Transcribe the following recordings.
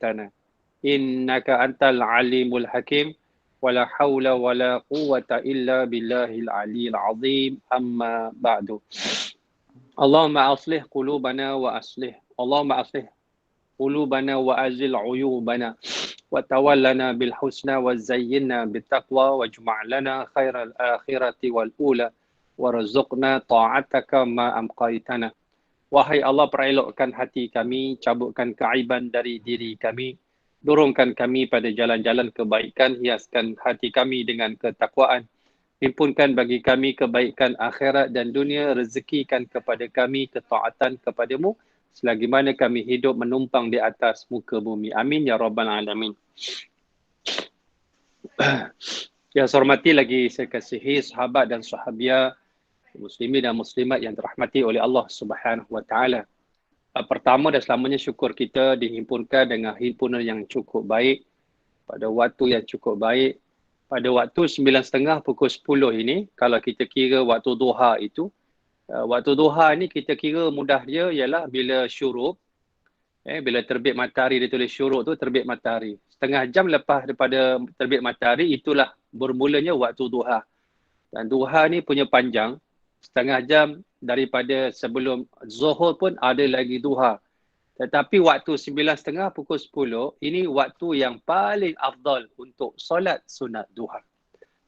علمتنا إنك أنت العليم الحكيم ولا حول ولا قوة إلا بالله العلي العظيم أما بعد اللهم أصلح قلوبنا اللهم أصلح قلوبنا وأزل عيوبنا وتولنا بالحسنى وزينا بالتقوى واجمع لنا خير الآخرة والأولى warzuqna ta'ataka ma amqaitana. Wahai Allah, perelokkan hati kami, cabutkan keaiban dari diri kami, dorongkan kami pada jalan-jalan kebaikan, hiaskan hati kami dengan ketakwaan, himpunkan bagi kami kebaikan akhirat dan dunia, rezekikan kepada kami ketaatan kepadamu selagi mana kami hidup menumpang di atas muka bumi. Amin ya rabbal alamin. Ya, saya hormati lagi saya kasihi sahabat dan sahabiah, muslimin dan muslimat yang dirahmati oleh Allah Subhanahu wa taala. Pertama dan selamanya syukur kita dihimpunkan dengan himpunan yang cukup baik pada waktu yang cukup baik. Pada waktu 9.30 pukul 10 ini, kalau kita kira waktu duha itu, waktu duha ni kita kira mudah dia ialah bila syuruk, bila terbit matahari, dia tulis syuruk tu terbit matahari. Setengah jam lepas daripada terbit matahari, itulah bermulanya waktu duha. Dan duha ni punya panjang, setengah jam daripada sebelum zuhur pun ada lagi duha. Tetapi waktu 9.30 pukul 10, ini waktu yang paling afdal untuk solat sunat duha.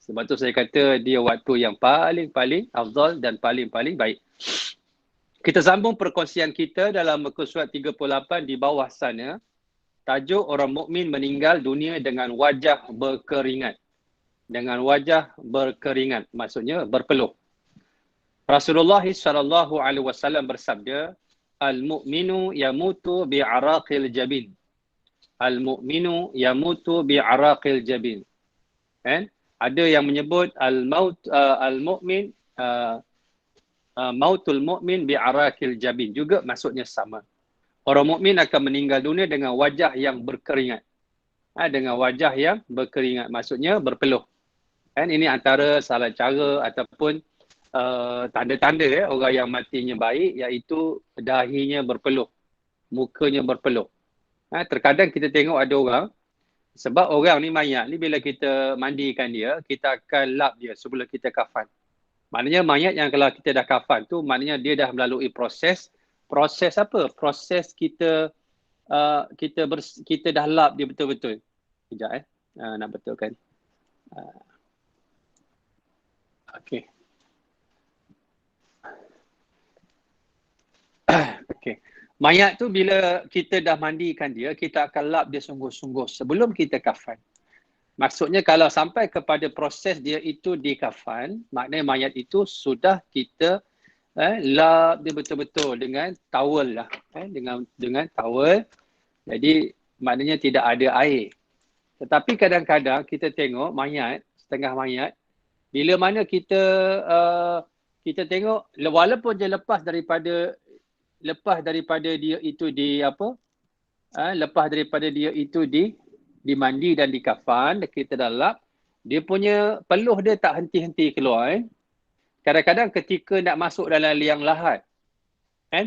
Sebab tu saya kata dia waktu yang paling afdal dan paling baik. Kita sambung perkongsian kita dalam muka surat 38 di bawah sana. Tajuk orang mukmin meninggal dunia dengan wajah berkeringat. Dengan wajah berkeringat, maksudnya berpeluh. Rasulullah SAW bersabda, Al-mu'minu yamutu bi'araqil jabin. Al-mu'minu yamutu bi'araqil jabin. Ada yang menyebut al-mu'min, mautul mu'min bi'araqil jabin. Juga maksudnya sama. Orang mukmin akan meninggal dunia dengan wajah yang berkeringat. Dengan wajah yang berkeringat, maksudnya berpeluh. Ini antara salah cara ataupun tanda-tanda orang yang matinya baik, iaitu dahinya berpeluh, mukanya berpeluh. Terkadang kita tengok ada orang, sebab orang ni mayat ni bila kita mandikan dia, kita akan lap dia sebelum kita kafan. Maknanya mayat yang kalau kita dah kafan tu, maknanya dia dah melalui proses apa? Proses kita kita dah lap dia betul-betul. Sekejap nak betulkan. Okey. Okay. Mayat tu bila kita dah mandikan dia, kita akan lap dia sungguh-sungguh sebelum kita kafan. Maksudnya kalau sampai kepada proses dia itu di kafan, maknanya mayat itu sudah kita lap dia betul-betul dengan towel lah. Dengan towel. Jadi maknanya tidak ada air. Tetapi kadang-kadang kita tengok mayat, setengah mayat, bila mana kita tengok walaupun dia lepas daripada dia itu lepas daripada dia itu dimandi dan dikafan, kita dah lap, dia punya peluh dia tak henti-henti keluar. Kadang-kadang ketika nak masuk dalam liang lahat,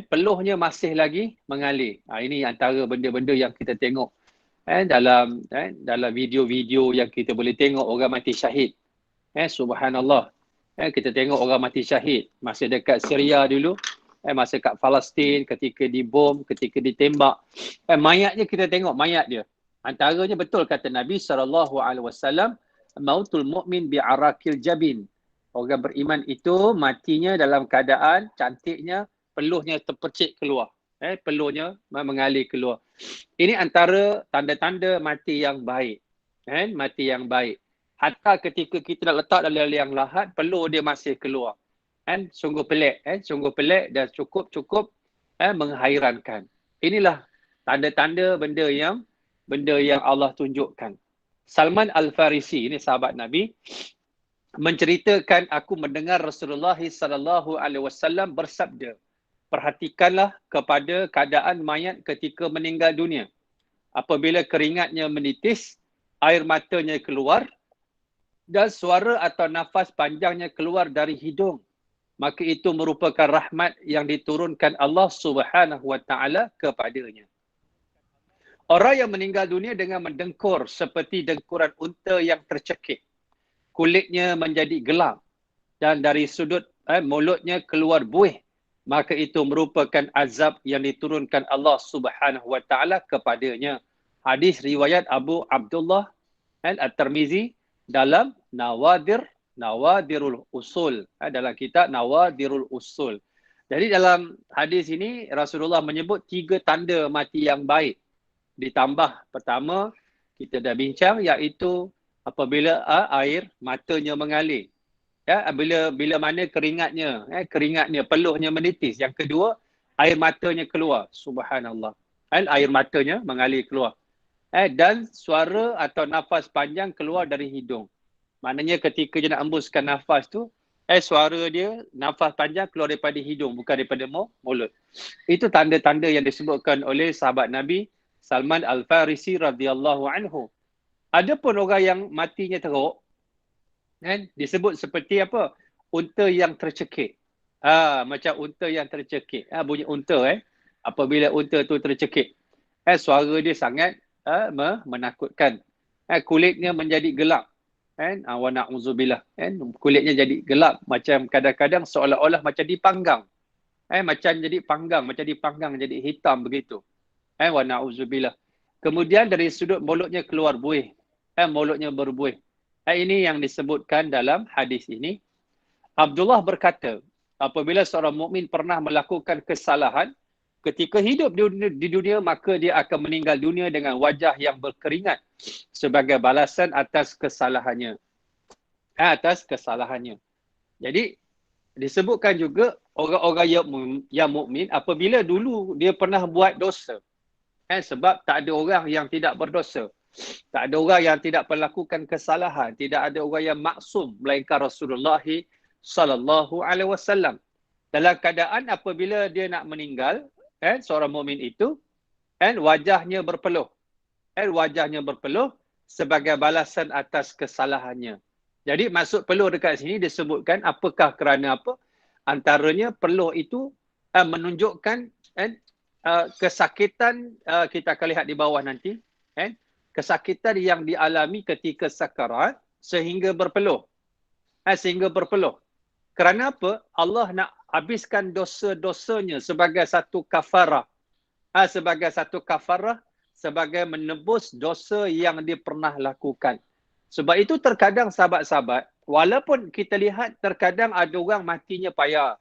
peluhnya masih lagi mengalir. Ini antara benda-benda yang kita tengok dalam video-video yang kita boleh tengok orang mati syahid. Subhanallah. Kita tengok orang mati syahid masa dekat Syria dulu. Masa kat Palestin, ketika dibom, ketika ditembak. Mayatnya kita tengok, mayat dia. Antaranya betul kata Nabi SAW, mautul mu'min bi'arakil jabin. Orang beriman itu matinya dalam keadaan cantiknya, peluhnya terpercik keluar. Peluhnya mengalir keluar. Ini antara tanda-tanda mati yang baik. Mati yang baik. Hatta ketika kita nak letak dalam liang lahat, peluh dia masih keluar. Sungguh pelik, dan cukup menghairankan. Inilah tanda-tanda benda yang Allah tunjukkan. Salman Al-Farisi, ini sahabat Nabi, menceritakan, aku mendengar Rasulullah SAW bersabda, perhatikanlah kepada keadaan mayat ketika meninggal dunia. Apabila keringatnya menitis, air matanya keluar, dan suara atau nafas panjangnya keluar dari hidung, maka itu merupakan rahmat yang diturunkan Allah Subhanahu wa taala kepadanya. Orang yang meninggal dunia dengan mendengkur seperti dengkuran unta yang tercekik. Kulitnya menjadi gelap dan dari sudut mulutnya keluar buih. Maka itu merupakan azab yang diturunkan Allah Subhanahu Wa Taala kepadanya. Hadis riwayat Abu Abdullah At-Tirmizi dalam Nawadirul Usul. Dalam kitab Nawadirul Usul. Jadi dalam hadis ini Rasulullah menyebut 3 tanda mati yang baik. Ditambah pertama kita dah bincang iaitu apabila air matanya mengalir. Ya, bila mana keringatnya peluhnya menitis. Yang kedua, air matanya keluar. Subhanallah. Air matanya mengalir keluar. Dan suara atau nafas panjang keluar dari hidung. Maknanya ketika dia nak embuskan nafas tu, suara dia, nafas panjang keluar daripada hidung, bukan daripada mulut. Itu tanda-tanda yang disebutkan oleh sahabat Nabi Salman Al-Farisi radhiyallahu anhu. Ada pun orang yang matinya teruk, disebut seperti apa? Unta yang tercekik. Macam unta yang tercekik. Bunyi unta apabila unta tu tercekik. Suara dia sangat menakutkan. Kulitnya menjadi gelap. Wa na'udzubillah. Kulitnya jadi gelap macam kadang-kadang seolah-olah macam dipanggang. Macam jadi panggang, macam dipanggang jadi hitam begitu. Wa na'udzubillah. Kemudian dari sudut mulutnya keluar buih. Mulutnya berbuih. Ini yang disebutkan dalam hadis ini. Abdullah berkata, apabila seorang mukmin pernah melakukan kesalahan, ketika hidup di dunia, maka dia akan meninggal dunia dengan wajah yang berkeringat sebagai balasan atas kesalahannya. Jadi, disebutkan juga orang-orang yang mukmin apabila dulu dia pernah buat dosa. Sebab tak ada orang yang tidak berdosa. Tak ada orang yang tidak melakukan kesalahan. Tidak ada orang yang maksum melainkan Rasulullah sallallahu alaihi wasallam. Dalam keadaan apabila dia nak meninggal, seorang mukmin itu, wajahnya berpeluh. Wajahnya berpeluh sebagai balasan atas kesalahannya. Jadi maksud peluh dekat sini disebutkan apakah kerana apa? Antaranya peluh itu menunjukkan kesakitan, kita akan lihat di bawah nanti. Kesakitan yang dialami ketika sakarat sehingga berpeluh. Sehingga berpeluh. Kerana apa? Allah nak habiskan dosa-dosanya sebagai satu kafarah. Sebagai satu kafarah, sebagai menebus dosa yang dia pernah lakukan. Sebab itu terkadang sahabat-sahabat, walaupun kita lihat terkadang ada orang matinya payah.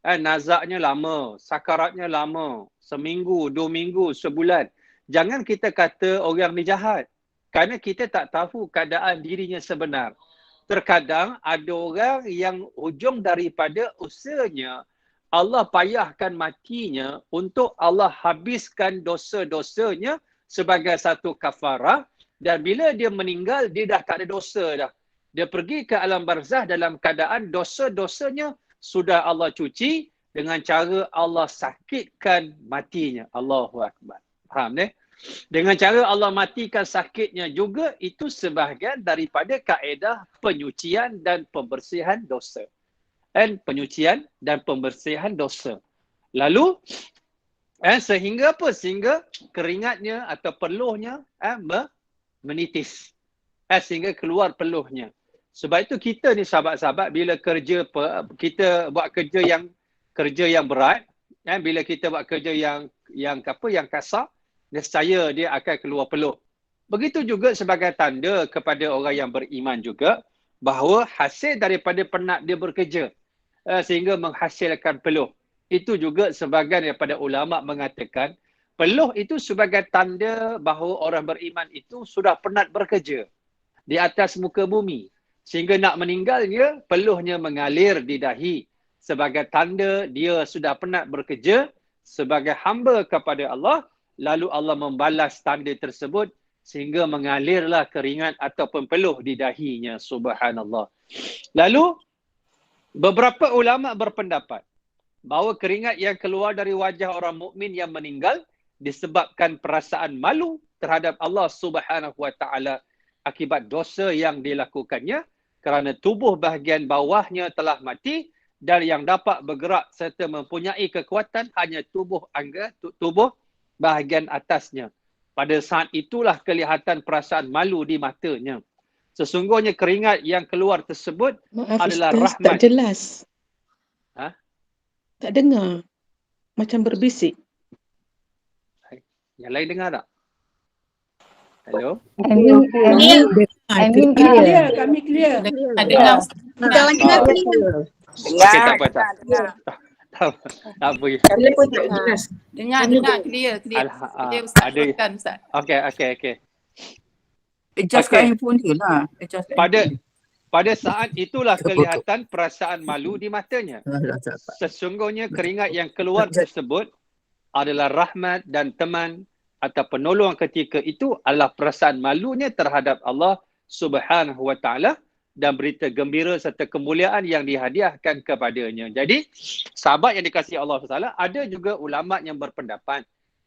Nazaknya lama, sakaratnya lama, seminggu, 2 minggu, sebulan. Jangan kita kata orang ni jahat. Kerana kita tak tahu keadaan dirinya sebenar. Terkadang ada orang yang hujung daripada usahanya, Allah payahkan matinya untuk Allah habiskan dosa-dosanya sebagai satu kafarah. Dan bila dia meninggal, dia dah tak ada dosa dah. Dia pergi ke alam barzah dalam keadaan dosa-dosanya sudah Allah cuci dengan cara Allah sakitkan matinya. Allahu Akbar. Faham ni? Dengan cara Allah matikan sakitnya juga, itu sebahagian daripada kaedah penyucian dan pembersihan dosa. Penyucian dan pembersihan dosa. Lalu, sehingga apa? Sehingga keringatnya atau peluhnya menitis. Sehingga keluar peluhnya. Sebab itu kita ni sahabat-sahabat, bila kita buat kerja yang berat, bila kita buat kerja yang kasar, nescaya dia akan keluar peluh. Begitu juga sebagai tanda kepada orang yang beriman juga, bahawa hasil daripada penat dia bekerja sehingga menghasilkan peluh. Itu juga sebagian daripada ulama mengatakan, peluh itu sebagai tanda bahawa orang beriman itu sudah penat bekerja di atas muka bumi. Sehingga nak meninggalnya, peluhnya mengalir di dahi. Sebagai tanda dia sudah penat bekerja sebagai hamba kepada Allah. Lalu Allah membalas tanda tersebut sehingga mengalirlah keringat ataupun peluh di dahinya. Subhanallah. Lalu, beberapa ulama berpendapat bahawa keringat yang keluar dari wajah orang mukmin yang meninggal disebabkan perasaan malu terhadap Allah Subhanahu Wa Taala akibat dosa yang dilakukannya, kerana tubuh bahagian bawahnya telah mati dan yang dapat bergerak serta mempunyai kekuatan hanya tubuh bahagian atasnya. Pada saat itulah kelihatan perasaan malu di matanya. Sesungguhnya keringat yang keluar tersebut Maaf adalah Ustaz, rahmat. tak jelas. Ha? Tak dengar. Macam berbisik. Yang lain dengar tak? Hello? Kami clear. Dengar. Kita orang dengar clear. Okey, tak apa. Tak apa. Telefon tak jelas. Dengar clear. Clear Ustaz, ada. teruskan Ustaz. Okey. Adjustkan handphone dia lah. Pada saat itulah kelihatan perasaan malu di matanya. Sesungguhnya keringat yang keluar tersebut adalah rahmat dan teman atau penolong ketika itu adalah perasaan malunya terhadap Allah Subhanahu wa taala dan berita gembira serta kemuliaan yang dihadiahkan kepadanya. Jadi, sahabat yang dikasihi Allah SWT, ada juga ulama yang berpendapat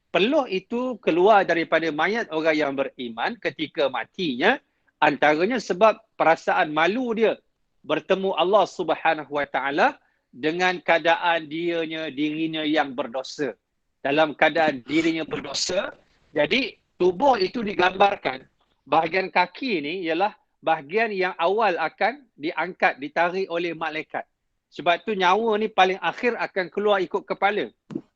peluh itu keluar daripada mayat orang yang beriman ketika matinya, antaranya sebab perasaan malu dia bertemu Allah Subhanahu wa taala dengan keadaan dirinya yang berdosa. Dalam keadaan dirinya berdosa, jadi tubuh itu digambarkan. Bahagian kaki ni ialah bahagian yang awal akan diangkat, ditarik oleh malaikat. Sebab tu nyawa ni paling akhir akan keluar ikut kepala.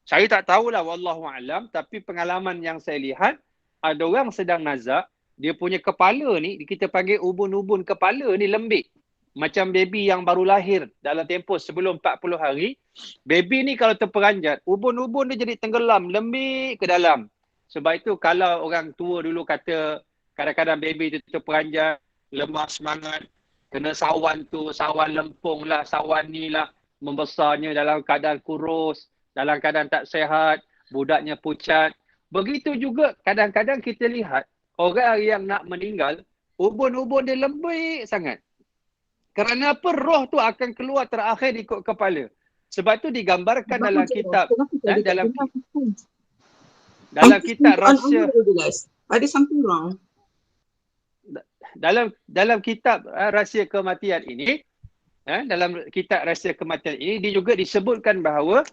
Saya tak tahulah wallahu alam, tapi pengalaman yang saya lihat, ada orang sedang nazak, dia punya kepala ni, kita panggil ubun-ubun kepala ni lembik. Macam baby yang baru lahir dalam tempoh sebelum 40 hari. Baby ni kalau terperanjat, ubun-ubun dia jadi tenggelam, lembik ke dalam. Sebab itu kalau orang tua dulu kata, kadang-kadang baby tu terperanjat, lemah semangat, kena sawan tu, sawan lempung lah, sawan ni lah, membesarnya dalam keadaan kurus, dalam keadaan tak sehat, budaknya pucat. Begitu juga kadang-kadang kita lihat orang yang nak meninggal, ubun-ubun dia lembik sangat. Kerana apa? Roh tu akan keluar terakhir ikut kepala. Sebab tu digambarkan dalam kitab, dalam kitab rahsia. Ada something wrong. Dalam kitab rahsia kematian ini, dalam kitab rahsia kematian ini, dia juga disebutkan bahawa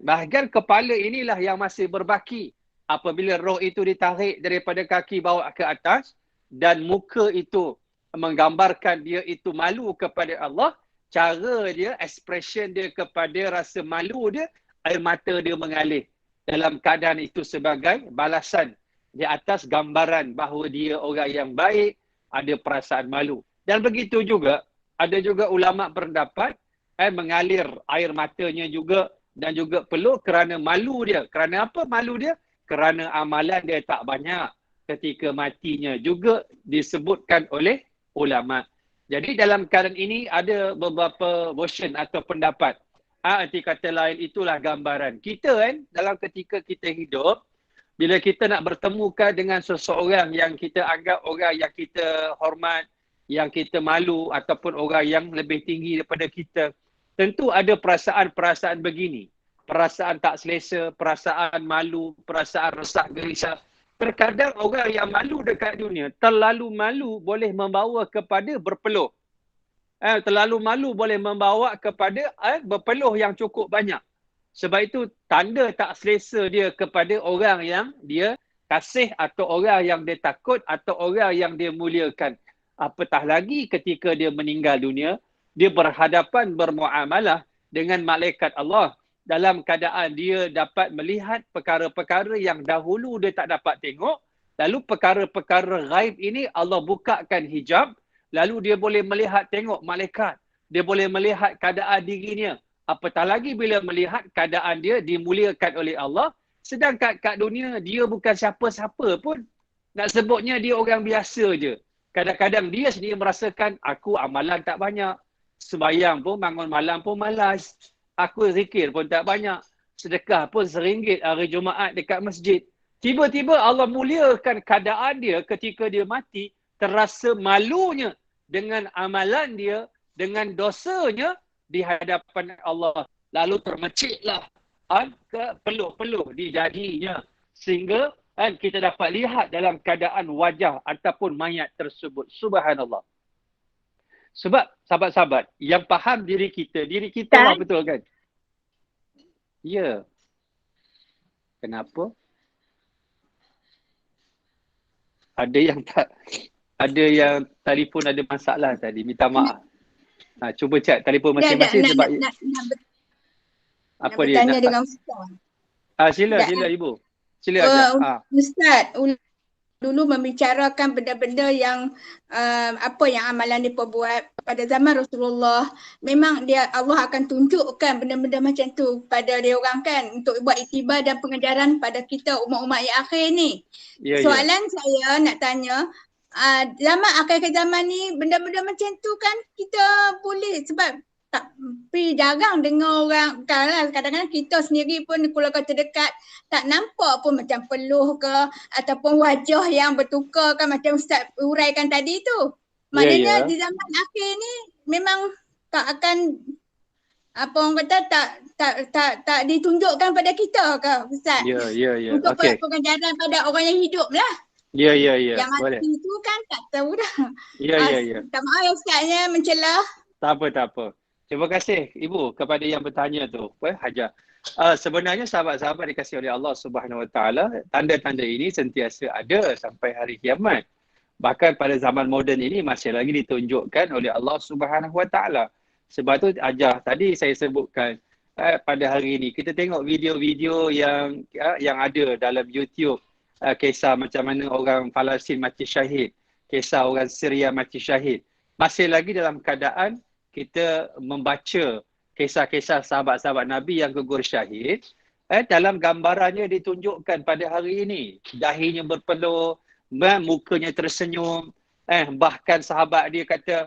bahagian kepala inilah yang masih berbaki apabila roh itu ditarik daripada kaki bawa ke atas dan muka itu menggambarkan dia itu malu kepada Allah. Cara dia, expression dia kepada rasa malu dia, air mata dia mengalir. Dalam keadaan itu sebagai balasan di atas gambaran bahawa dia orang yang baik, ada perasaan malu. Dan begitu juga, ada juga ulama berpendapat mengalir air matanya juga dan juga perlu kerana malu dia. Kerana apa malu dia? Kerana amalan dia tak banyak ketika matinya juga disebutkan oleh ulama. Jadi dalam keadaan ini ada beberapa version atau pendapat. Arti kata lain itulah gambaran. Kita dalam ketika kita hidup, bila kita nak bertemukan dengan seseorang yang kita anggap orang yang kita hormat, yang kita malu ataupun orang yang lebih tinggi daripada kita, tentu ada perasaan-perasaan begini. Perasaan tak selesa, perasaan malu, perasaan resah gerisah. Terkadang orang yang malu dekat dunia, terlalu malu boleh membawa kepada berpeluh. Terlalu malu boleh membawa kepada berpeluh yang cukup banyak. Sebab itu tanda tak selesa dia kepada orang yang dia kasih atau orang yang dia takut atau orang yang dia muliakan. Apatah lagi ketika dia meninggal dunia, dia berhadapan bermuamalah dengan malaikat Allah dalam keadaan dia dapat melihat perkara-perkara yang dahulu dia tak dapat tengok. Lalu perkara-perkara ghaib ini Allah bukakan hijab, lalu dia boleh melihat tengok malaikat. Dia boleh melihat keadaan dirinya. Apatah lagi bila melihat keadaan dia dimuliakan oleh Allah, sedang kat dunia dia bukan siapa-siapa pun. Nak sebutnya dia orang biasa je. Kadang-kadang dia sendiri merasakan aku amalan tak banyak. Sembayang pun bangun malam pun malas. Aku zikir pun tak banyak. Sedekah pun RM1 hari Jumaat dekat masjid. Tiba-tiba Allah muliakan keadaan dia ketika dia mati, terasa malunya dengan amalan dia, dengan dosanya di hadapan Allah. Lalu termeciklah ke peluh-peluh di dahinya. Sehingga kita dapat lihat dalam keadaan wajah ataupun mayat tersebut. Subhanallah. Sebab sahabat-sahabat yang faham diri kita lah betul kan? Ya. Kenapa? Ada yang tak, ada yang telefon ada masalah tadi. Minta maaf. Cuba cek telefon masing-masing sebab nak apa dia bertanya nak dengan Ustaz. sila Ibu. Sila aja. Ustaz, dulu membicarakan benda-benda yang apa yang amalan dia perbuat pada zaman Rasulullah. Memang Allah akan tunjukkan benda-benda macam tu pada dia orang kan untuk buat iktibar dan pengajaran pada kita umat-umat yang akhir ni. Soalan saya nak tanya, zaman akhir zaman ni benda-benda macam tu kan kita boleh sebab tapi jarang dengar orang kadang-kadang kita sendiri pun keluarga terdekat tak nampak pun macam peluh ke ataupun wajah yang bertukar kan macam Ustaz uraikan tadi tu. Maknanya di zaman akhir ni memang tak akan apa orang kata tak ditunjukkan pada kita ke Ustaz? Untuk pengajaran pada orang yang hidup lah. Yang mati tu kan tak tahu dah. Tak maaf Ustaznya mencelah. Tak apa. Terima kasih Ibu kepada yang bertanya tu. Hajar. Sebenarnya sahabat-sahabat dikasihi oleh Allah Subhanahu Wa Taala, tanda-tanda ini sentiasa ada sampai hari kiamat. Bahkan pada zaman moden ini masih lagi ditunjukkan oleh Allah Subhanahu Wa Taala. Sebab tu ajar tadi saya sebutkan pada hari ini kita tengok video-video yang ada dalam YouTube, kisah macam mana orang Palestin mati syahid, kisah orang Syria mati syahid. Masih lagi dalam keadaan kita membaca kisah-kisah sahabat-sahabat Nabi yang gugur syahid, dalam gambarannya ditunjukkan pada hari ini. Dahinya berpeluh, mukanya tersenyum, bahkan sahabat dia kata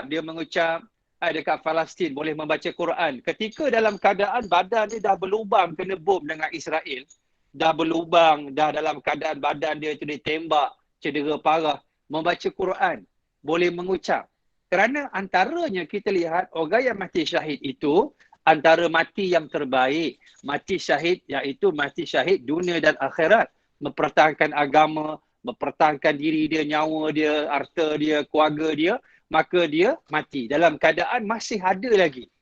dia mengucap dekat Palestin boleh membaca Quran. Ketika dalam keadaan badan dia dah berlubang kena bom dengan Israel, dah berlubang, dah dalam keadaan badan dia tu ditembak, cedera parah, membaca Quran, boleh mengucap. Kerana antaranya kita lihat orang yang mati syahid itu antara mati yang terbaik. Mati syahid iaitu mati syahid dunia dan akhirat. Mempertahankan agama, mempertahankan diri dia, nyawa dia, harta dia, keluarga dia. Maka dia mati dalam keadaan masih ada lagi.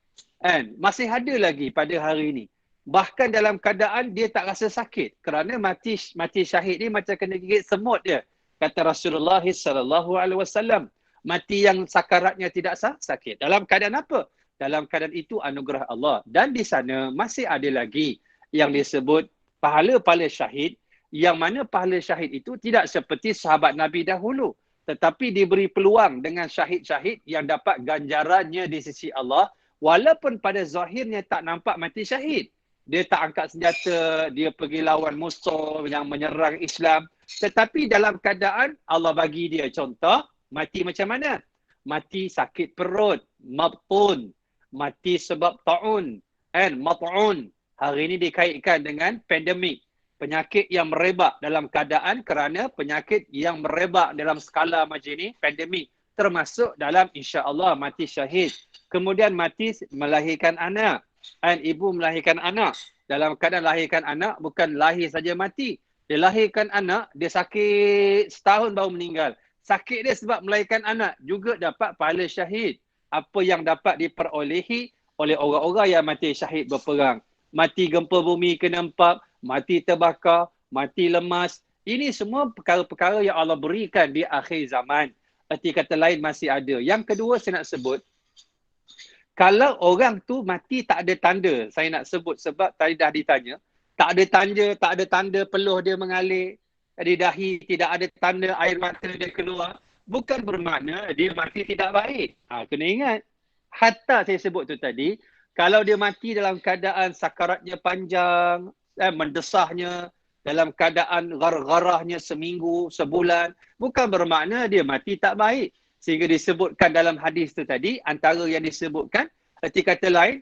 Masih ada lagi pada hari ini. Bahkan dalam keadaan dia tak rasa sakit. Kerana mati syahid ni macam kena gigit semut dia. Kata Rasulullah SAW. Mati yang sakaratnya tidak sakit. Dalam keadaan apa? Dalam keadaan itu anugerah Allah. Dan di sana masih ada lagi yang disebut pahala-pahala syahid, yang mana pahala syahid itu tidak seperti sahabat Nabi dahulu. Tetapi diberi peluang dengan syahid-syahid yang dapat ganjarannya di sisi Allah, walaupun pada zahirnya tak nampak mati syahid. Dia tak angkat senjata, dia pergi lawan musuh yang menyerang Islam. Tetapi dalam keadaan Allah bagi dia contoh, mati macam mana? Mati sakit perut, mabtun, mati sebab ta'un, mat'un. Hari ini dikaitkan dengan pandemik, penyakit yang merebak dalam keadaan kerana penyakit yang merebak dalam skala macam ini, pandemik, termasuk dalam insya-Allah mati syahid. Kemudian mati melahirkan anak, ibu melahirkan anak. Dalam keadaan lahirkan anak bukan lahir saja mati. Dia lahirkan anak, dia sakit setahun baru meninggal. Sakit dia sebab melahirkan anak juga dapat pahala syahid. Apa yang dapat diperolehi oleh orang-orang yang mati syahid berperang. Mati gempa bumi kena empat, mati terbakar, mati lemas. Ini semua perkara-perkara yang Allah berikan di akhir zaman. Erti kata lain masih ada. Yang kedua saya nak sebut, kalau orang tu mati tak ada tanda, saya nak sebut sebab tadi dah ditanya, tak ada tanda peluh dia mengalir, di dahi tidak ada tanda air mata dia keluar, bukan bermakna dia mati tidak baik. Kena ingat, hatta saya sebut tu tadi, kalau dia mati dalam keadaan sakaratnya panjang, mendesahnya, dalam keadaan garah-garahnya seminggu, sebulan, bukan bermakna dia mati tak baik. Sehingga disebutkan dalam hadis tu tadi, antara yang disebutkan, erti kata lain,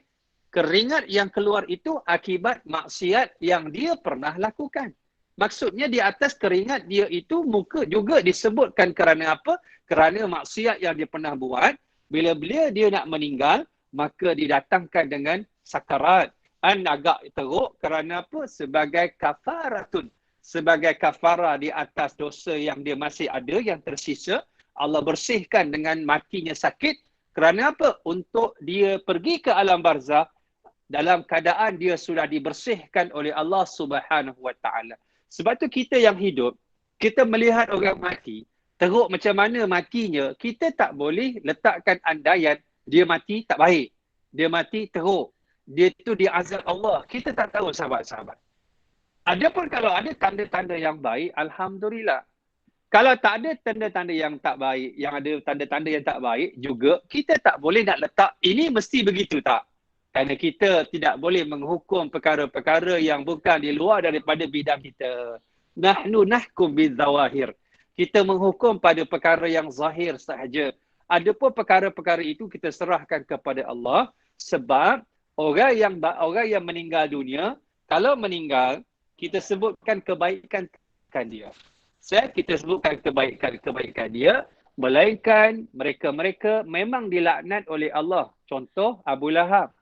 keringat yang keluar itu akibat maksiat yang dia pernah lakukan. Maksudnya di atas keringat dia itu muka juga disebutkan kerana apa? Kerana maksiat yang dia pernah buat. Bila dia nak meninggal, maka didatangkan dengan sakarat. Agak teruk kerana apa? Sebagai kafaratun. Sebagai kafarah di atas dosa yang dia masih ada, yang tersisa. Allah bersihkan dengan matinya sakit. Kerana apa? Untuk dia pergi ke alam barzakh dalam keadaan dia sudah dibersihkan oleh Allah Subhanahu Wa Taala. Sebab tu kita yang hidup, kita melihat orang mati, teruk macam mana matinya, kita tak boleh letakkan andaian dia mati tak baik. Dia mati teruk. Dia tu diazab Allah. Kita tak tahu sahabat-sahabat. Adapun kalau ada tanda-tanda yang baik, alhamdulillah. Kalau tak ada tanda-tanda yang tak baik, yang ada tanda-tanda yang tak baik juga, kita tak boleh nak letak ini mesti begitu tak. Kerana kita tidak boleh menghukum perkara-perkara yang bukan di luar daripada bidang kita. Nahnu nahkum bidzawahir. Kita menghukum pada perkara yang zahir sahaja. Adapun perkara-perkara itu kita serahkan kepada Allah, sebab orang yang meninggal dunia, kalau meninggal, kita sebutkan kebaikan dia. Kita sebutkan kebaikan dia, melainkan mereka-mereka memang dilaknat oleh Allah. Contoh Abu Lahab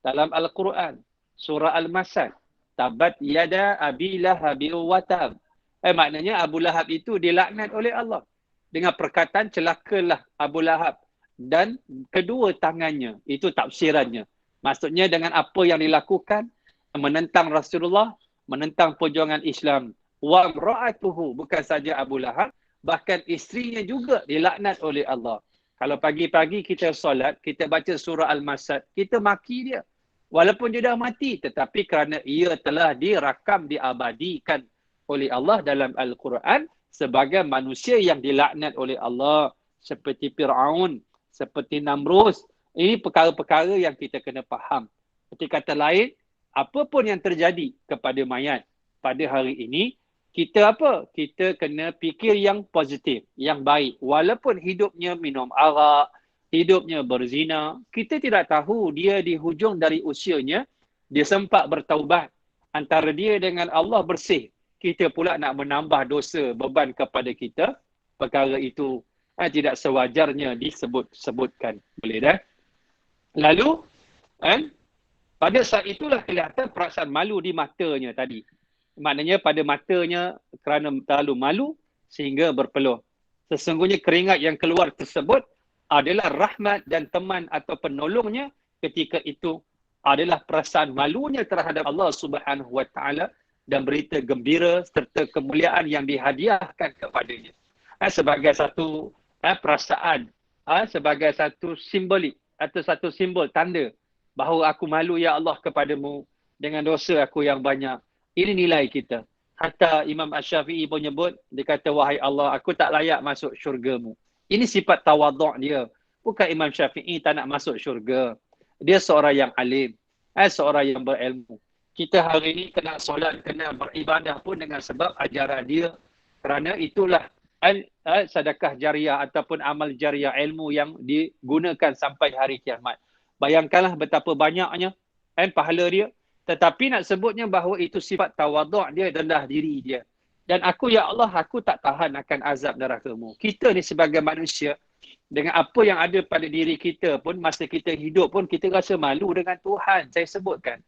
dalam Al-Quran, surah Al-Masad, tabat yada abi lahabi wa tab. Maknanya Abu Lahab itu dilaknat oleh Allah dengan perkataan celakalah Abu Lahab dan kedua tangannya. Itu tafsirannya. Maksudnya dengan apa yang dilakukan, menentang Rasulullah, menentang perjuangan Islam. Wa imra'atuhu, bukan saja Abu Lahab, bahkan isterinya juga dilaknat oleh Allah. Kalau pagi-pagi kita solat, kita baca surah Al-Masad, kita maki dia. Walaupun dia dah mati, tetapi kerana ia telah dirakam, diabadikan oleh Allah dalam Al-Quran sebagai manusia yang dilaknat oleh Allah, seperti Fir'aun, seperti Namrus. Ini perkara-perkara yang kita kena faham. Seperti kata lain, apapun yang terjadi kepada mayat pada hari ini, kita kita kena fikir yang positif, yang baik. Walaupun hidupnya minum arak, hidupnya berzina, kita tidak tahu dia di hujung dari usianya, dia sempat bertaubat. Antara dia dengan Allah bersih. Kita pula nak menambah dosa, beban kepada kita. Perkara itu tidak sewajarnya disebutkan. Boleh dah? Lalu, pada saat itulah kelihatan perasaan malu di matanya tadi. Maknanya pada matanya kerana terlalu malu sehingga berpeluh. Sesungguhnya keringat yang keluar tersebut adalah rahmat dan teman atau penolongnya ketika itu adalah perasaan malunya terhadap Allah Subhanahu Wa Taala dan berita gembira serta kemuliaan yang dihadiahkan kepadanya. Sebagai satu perasaan, sebagai satu simbolik atau satu simbol tanda bahawa aku malu ya Allah kepadamu dengan dosa aku yang banyak. Ini nilai kita. Hatta Imam Asy-Syafi'i pun nyebut, dia kata, wahai Allah, aku tak layak masuk syurgamu. Ini sifat tawaduk dia. Bukan Imam Syafi'i tak nak masuk syurga. Dia seorang yang alim, seorang yang berilmu. Kita hari ini kena solat, kena beribadah pun dengan sebab ajaran dia. Kerana itulah sedekah jariah ataupun amal jariah ilmu yang digunakan sampai hari kiamat. Bayangkanlah betapa banyaknya pahala dia. Tetapi nak sebutnya bahawa itu sifat tawaduk dia, rendah diri dia. Dan aku ya Allah, aku tak tahan akan azab neraka-Mu. Kita ni sebagai manusia, dengan apa yang ada pada diri kita pun, masa kita hidup pun, kita rasa malu dengan Tuhan. Saya sebutkan.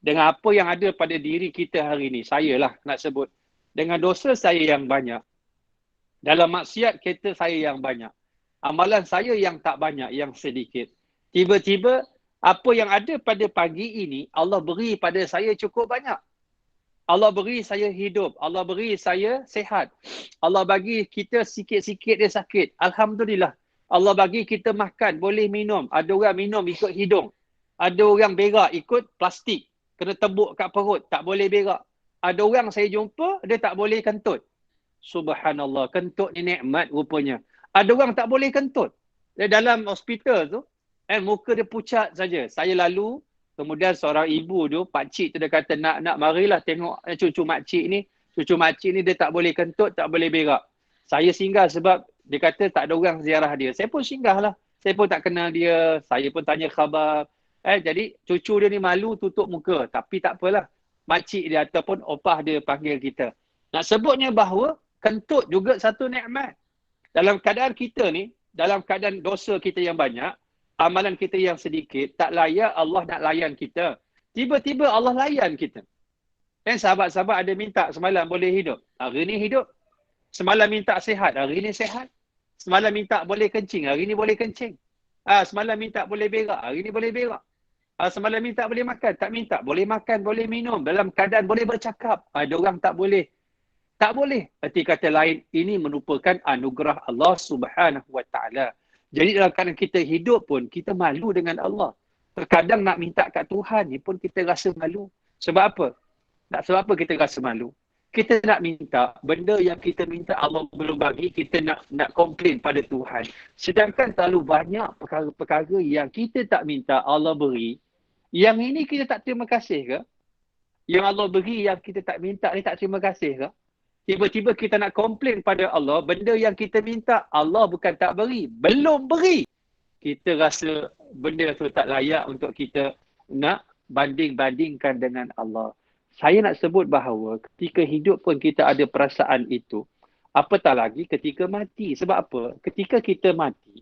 Dengan apa yang ada pada diri kita hari ini, saya lah nak sebut. Dengan dosa saya yang banyak. Dalam maksiat kita saya yang banyak. Amalan saya yang tak banyak, yang sedikit. Tiba-tiba, apa yang ada pada pagi ini, Allah beri pada saya cukup banyak. Allah beri saya hidup. Allah beri saya sihat. Allah bagi kita sikit-sikit dia sakit. Alhamdulillah. Allah bagi kita makan, boleh minum. Ada orang minum ikut hidung. Ada orang berak ikut plastik. Kena tebuk kat perut, tak boleh berak. Ada orang saya jumpa, dia tak boleh kentut. Subhanallah, kentut ni nikmat rupanya. Ada orang tak boleh kentut. Dia dalam hospital tu, muka dia pucat saja. Saya lalu, kemudian seorang ibu tu, pakcik tu dia kata, nak marilah tengok cucu makcik ni. Cucu makcik ni dia tak boleh kentut, tak boleh berak. Saya singgah sebab dia kata tak ada orang ziarah dia. Saya pun singgah lah. Saya pun tak kenal dia. Saya pun tanya khabar. Jadi cucu dia ni malu tutup muka. Tapi tak apalah. Makcik dia ataupun opah dia panggil kita. Nak sebutnya bahawa kentut juga satu nikmat. Dalam keadaan kita ni, dalam keadaan dosa kita yang banyak, amalan kita yang sedikit, tak layak Allah nak layan kita. Tiba-tiba Allah layan kita. Dan sahabat-sahabat ada minta semalam boleh hidup. Hari ni hidup. Semalam minta sihat. Hari ni sihat. Semalam minta boleh kencing. Hari ni boleh kencing. Semalam minta boleh berak. Hari ni boleh berak. Semalam minta boleh makan. Tak minta. Boleh makan, boleh minum. Dalam keadaan boleh bercakap. Ada orang tak boleh. Tak boleh. Erti kata lain, ini merupakan anugerah Allah Subhanahu Wa Taala. Jadi dalam keadaan kita hidup pun, kita malu dengan Allah. Terkadang nak minta kat Tuhan ni pun kita rasa malu. Sebab apa? Sebab apa kita rasa malu? Kita nak minta benda yang kita minta Allah belum bagi, kita nak komplain pada Tuhan. Sedangkan terlalu banyak perkara-perkara yang kita tak minta Allah beri. Yang ini kita tak terima kasih ke? Yang Allah beri yang kita tak minta ni tak terima kasih ke? Tiba-tiba kita nak komplain pada Allah, benda yang kita minta Allah bukan tak beri, belum beri. Kita rasa benda tu tak layak untuk kita nak banding-bandingkan dengan Allah. Saya nak sebut bahawa ketika hidup pun kita ada perasaan itu. Apatah lagi ketika mati. Sebab apa? Ketika kita mati,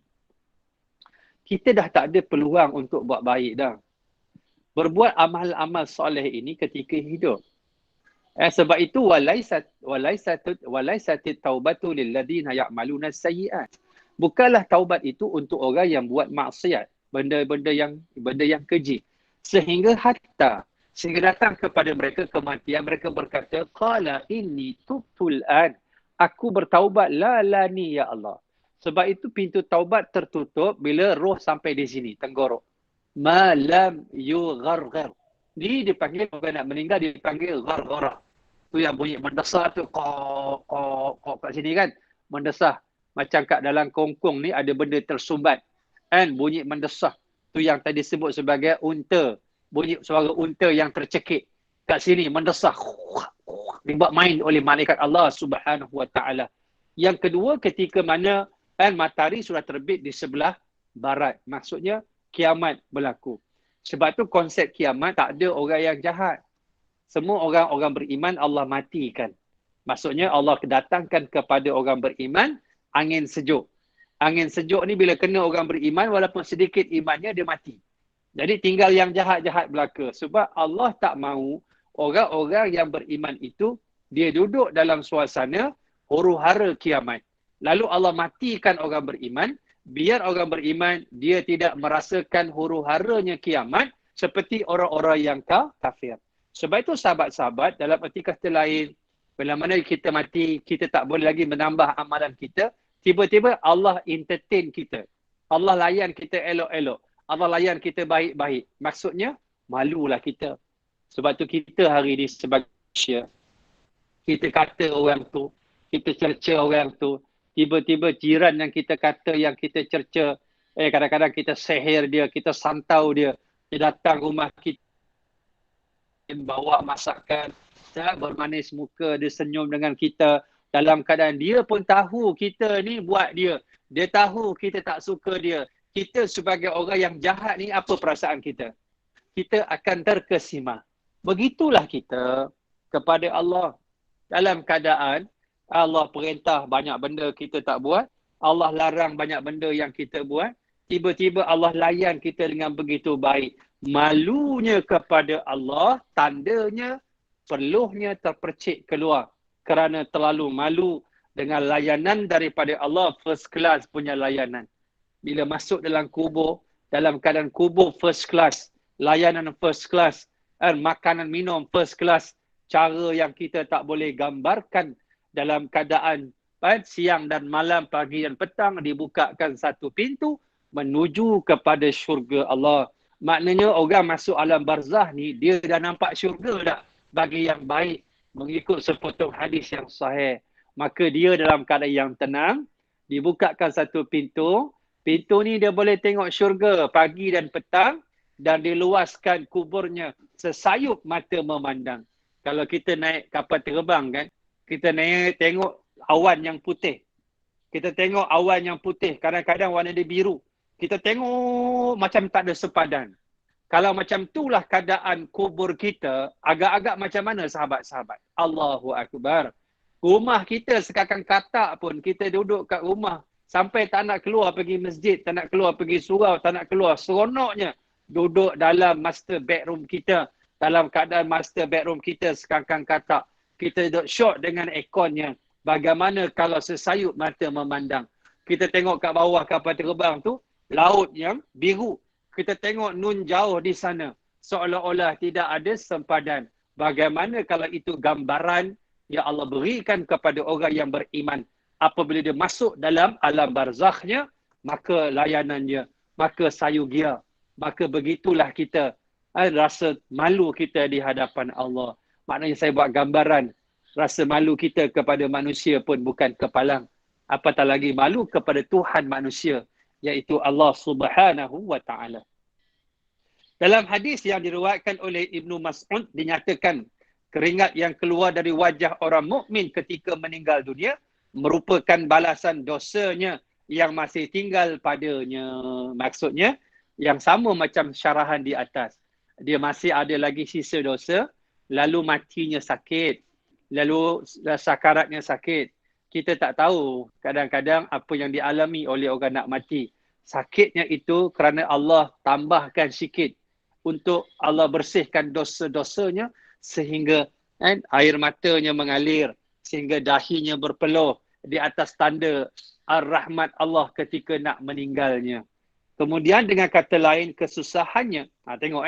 kita dah tak ada peluang untuk buat baik dah. Berbuat amal-amal soleh ini ketika hidup. Sebab itu walaisatit taubatu lilladina ya'maluna sayyi'at. Bukanlah taubat itu untuk orang yang buat maksiat, benda-benda yang keji. Sehingga datang kepada mereka kematian, mereka berkata, qala inni tubtul an. Aku bertaubat ni ya Allah. Sebab itu pintu taubat tertutup bila roh sampai di sini, tenggorok. Malam yugharghar. Ni dipanggil orang nak meninggal, dipanggil gharghara. Tu yang bunyi mendesah tu, kok kat sini kan. Mendesah. Macam kat dalam kongkong ni ada benda tersumbat. And bunyi mendesah. Tu yang tadi sebut sebagai unta. Bunyi suara unta yang tercekik. Kat sini mendesah. Dibuat main oleh malaikat Allah Subhanahu Wa Taala. Yang kedua ketika mana matahari sudah terbit di sebelah barat. Maksudnya kiamat berlaku. Sebab tu konsep kiamat tak ada orang yang jahat. Semua orang-orang beriman Allah matikan. Maksudnya Allah kedatangkan kepada orang beriman angin sejuk. Angin sejuk ni bila kena orang beriman walaupun sedikit imannya dia mati. Jadi tinggal yang jahat-jahat belaka. Sebab Allah tak mahu orang-orang yang beriman itu dia duduk dalam suasana huru-hara kiamat. Lalu Allah matikan orang beriman, biar orang beriman dia tidak merasakan huru-haranya kiamat seperti orang-orang yang kafir. Sebab itu sahabat-sahabat dalam arti kata lain, bila mana kita mati, kita tak boleh lagi menambah amalan kita, tiba-tiba Allah entertain kita. Allah layan kita elok-elok. Allah layan kita baik-baik. Maksudnya, malulah kita. Sebab tu kita hari ini sebagai manusia, kita kata orang tu, kita cerca orang tu, tiba-tiba jiran yang kita kata, yang kita cerca, kadang-kadang kita sihir dia, kita santau dia, dia datang rumah kita, bawa masakan, bermanis muka, dia senyum dengan kita, dalam keadaan dia pun tahu kita ni buat dia. Dia tahu kita tak suka dia. Kita sebagai orang yang jahat ni, apa perasaan kita? Kita akan terkesima. Begitulah kita kepada Allah. Dalam keadaan Allah perintah banyak benda kita tak buat, Allah larang banyak benda yang kita buat, tiba-tiba Allah layan kita dengan begitu baik. Malunya kepada Allah, tandanya peluhnya terpercik keluar kerana terlalu malu dengan layanan daripada Allah, first class punya layanan. Bila masuk dalam kubur, dalam keadaan kubur first class, layanan first class, makanan minum first class, cara yang kita tak boleh gambarkan dalam keadaan siang dan malam, pagi dan petang, dibukakan satu pintu menuju kepada syurga Allah. Maknanya orang masuk alam barzah ni, dia dah nampak syurga dah bagi yang baik mengikut sepotong hadis yang sahih. Maka dia dalam keadaan yang tenang, dibukakan satu pintu. Pintu ni dia boleh tengok syurga pagi dan petang dan diluaskan kuburnya sesayup mata memandang. Kalau kita naik kapal terbang kan, kita naik tengok awan yang putih. Kita tengok awan yang putih, kadang-kadang warna dia biru. Kita tengok macam tak ada sepadan. Kalau macam itulah keadaan kubur kita, agak-agak macam mana sahabat-sahabat? Allahu Akbar. Rumah kita sekarang katak pun, kita duduk kat rumah sampai tak nak keluar pergi masjid, tak nak keluar pergi surau, tak nak keluar. Seronoknya duduk dalam master bedroom kita. Dalam keadaan master bedroom kita sekarang katak. Kita duduk short dengan airconnya. Bagaimana kalau sesayup mata memandang? Kita tengok kat bawah kapal terbang tu, laut yang biru. Kita tengok nun jauh di sana. Seolah-olah tidak ada sempadan. Bagaimana kalau itu gambaran yang Allah berikan kepada orang yang beriman. Apabila dia masuk dalam alam barzakhnya, maka layanannya, maka sayugia, maka begitulah kita rasa malu kita di hadapan Allah. Maknanya saya buat gambaran, rasa malu kita kepada manusia pun bukan kepalang. Apatah lagi malu kepada Tuhan manusia, iaitu Allah Subhanahu wa Ta'ala. Dalam hadis yang diriwayatkan oleh Ibnu Mas'ud dinyatakan keringat yang keluar dari wajah orang mukmin ketika meninggal dunia merupakan balasan dosanya yang masih tinggal padanya. Maksudnya yang sama macam syarahan di atas. Dia masih ada lagi sisa dosa, lalu matinya sakit, lalu sakaratnya sakit. Kita tak tahu kadang-kadang apa yang dialami oleh orang nak mati. Sakitnya itu kerana Allah tambahkan sikit untuk Allah bersihkan dosa-dosanya sehingga air matanya mengalir, sehingga dahinya berpeluh di atas tanda ar-rahmat Allah ketika nak meninggalnya. Kemudian dengan kata lain kesusahannya. Tengok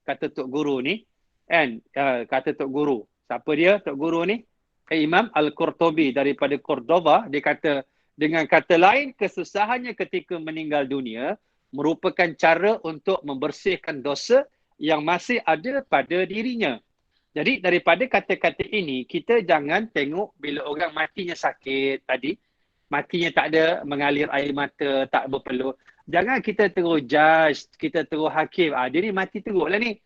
kata Tok Guru ni. Kata Tok Guru. Siapa dia Tok Guru ni? Imam Al-Qurtubi daripada Cordoba. Dia kata dengan kata lain kesusahannya ketika meninggal dunia merupakan cara untuk membersihkan dosa yang masih ada pada dirinya. Jadi daripada kata-kata ini, kita jangan tengok bila orang matinya sakit tadi, matinya tak ada mengalir air mata, tak berpeluh. Jangan kita terus judge, kita terus hakim. Dia ni mati teruk lah ni.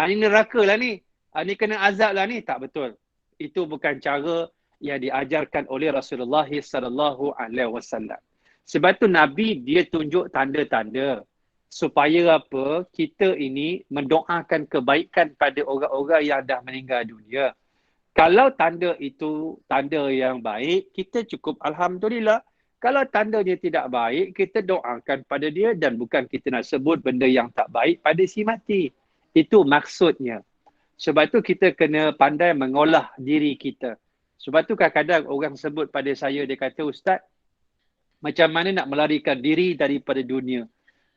Ni neraka lah ni. Ni kena azab lah ni. Tak betul. Itu bukan cara yang diajarkan oleh Rasulullah SAW. Sebab tu Nabi dia tunjuk tanda-tanda supaya apa? Kita ini mendoakan kebaikan pada orang-orang yang dah meninggal dunia. Kalau tanda itu tanda yang baik, kita cukup alhamdulillah. Kalau tandanya tidak baik, kita doakan pada dia dan bukan kita nak sebut benda yang tak baik pada si mati. Itu maksudnya. Sebab tu kita kena pandai mengolah diri kita. Sebab tu kadang-kadang orang sebut pada saya, dia kata, Ustaz, macam mana nak melarikan diri daripada dunia?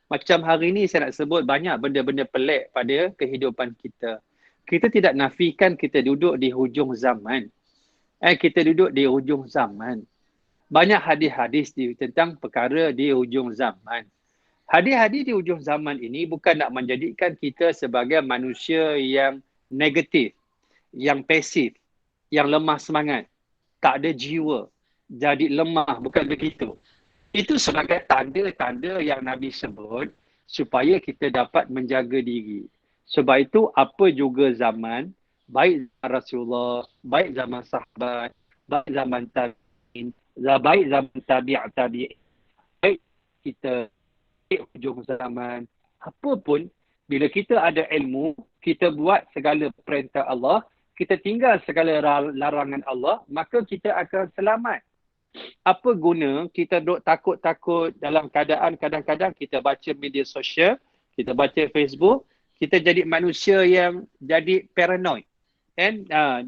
Macam hari ni saya nak sebut banyak benda-benda pelik pada kehidupan kita. Kita tidak nafikan kita duduk di hujung zaman. Kita duduk di hujung zaman. Banyak hadis-hadis tentang perkara di hujung zaman. Hadis-hadis di hujung zaman ini bukan nak menjadikan kita sebagai manusia yang negatif, yang pasif, yang lemah semangat, tak ada jiwa, jadi lemah, bukan begitu. Itu sebagai tanda-tanda yang Nabi sebut supaya kita dapat menjaga diri. Sebab itu apa juga zaman, baik Rasulullah, baik zaman sahabat, baik zaman tabi'in, baik zaman tabi'in, baik kita di hujung zaman, apapun, bila kita ada ilmu, kita buat segala perintah Allah, kita tinggal segala larangan Allah, maka kita akan selamat. Apa guna kita duk takut-takut dalam keadaan kadang-kadang kita baca media sosial, kita baca Facebook, kita jadi manusia yang jadi paranoid.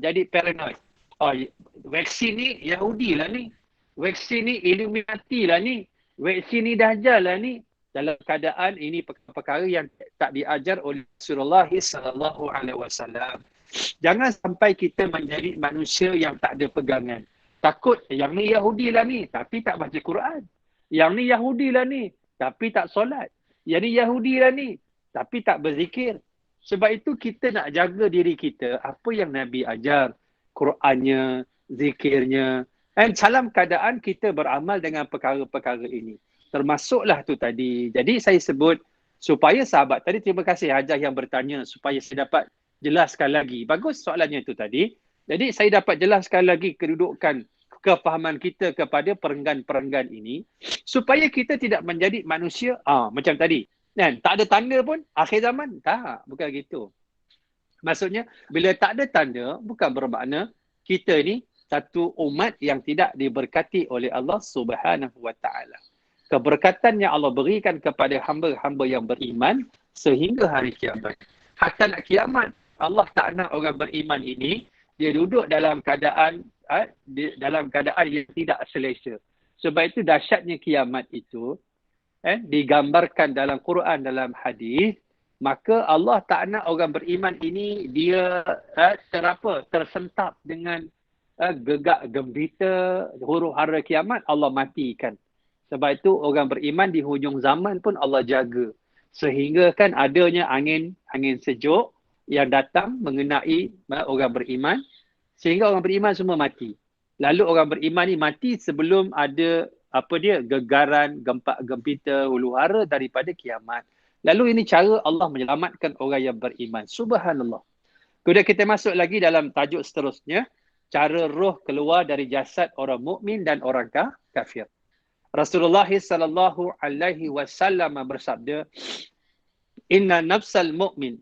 Jadi paranoid. Vaksin ni Yahudi lah ni. Vaksin ni Illuminati lah ni. Vaksin ni Dajjal lah ni. Dalam keadaan ini perkara yang tak diajar oleh Rasulullah SAW. Jangan sampai kita menjadi manusia yang tak ada pegangan. Takut yang ni Yahudi lah ni tapi tak baca Quran. Yang ni Yahudi lah ni tapi tak solat. Yang ni Yahudi lah ni tapi tak berzikir. Sebab itu kita nak jaga diri kita. Apa yang Nabi ajar. Qurannya, zikirnya. Dan dalam keadaan kita beramal dengan perkara-perkara ini. Termasuklah tu tadi. Jadi saya sebut supaya sahabat tadi, terima kasih Hajah yang bertanya supaya saya dapat jelaskan lagi. Bagus soalannya tu tadi. Jadi saya dapat jelaskan lagi kedudukan kefahaman kita kepada perenggan-perenggan ini supaya kita tidak menjadi manusia macam tadi. Kan? Tak ada tanda pun akhir zaman. Tak, bukan gitu. Maksudnya bila tak ada tanda bukan bermakna kita ni satu umat yang tidak diberkati oleh Allah Subhanahu wa Ta'ala. Keberkatan yang Allah berikan kepada hamba-hamba yang beriman sehingga hari kiamat. Hatta nak kiamat, Allah tak nak orang beriman ini dia duduk dalam keadaan yang tidak selesa. Sebab itu dahsyatnya kiamat itu digambarkan dalam Quran, dalam hadis, maka Allah tak nak orang beriman ini dia tersentap dengan gegak gembita, huru-hara kiamat, Allah matikan. Sebab itu orang beriman di hujung zaman pun Allah jaga. Sehingga kan adanya angin sejuk yang datang mengenai orang beriman. Sehingga orang beriman semua mati. Lalu orang beriman ni mati sebelum ada gegaran, gempa gempita, huru-hara daripada kiamat. Lalu ini cara Allah menyelamatkan orang yang beriman. Subhanallah. Kemudian kita masuk lagi dalam tajuk seterusnya. Cara roh keluar dari jasad orang mukmin dan orang kafir. Rasulullah sallallahu alaihi wasallam bersabda, "Inna nafsal mu'min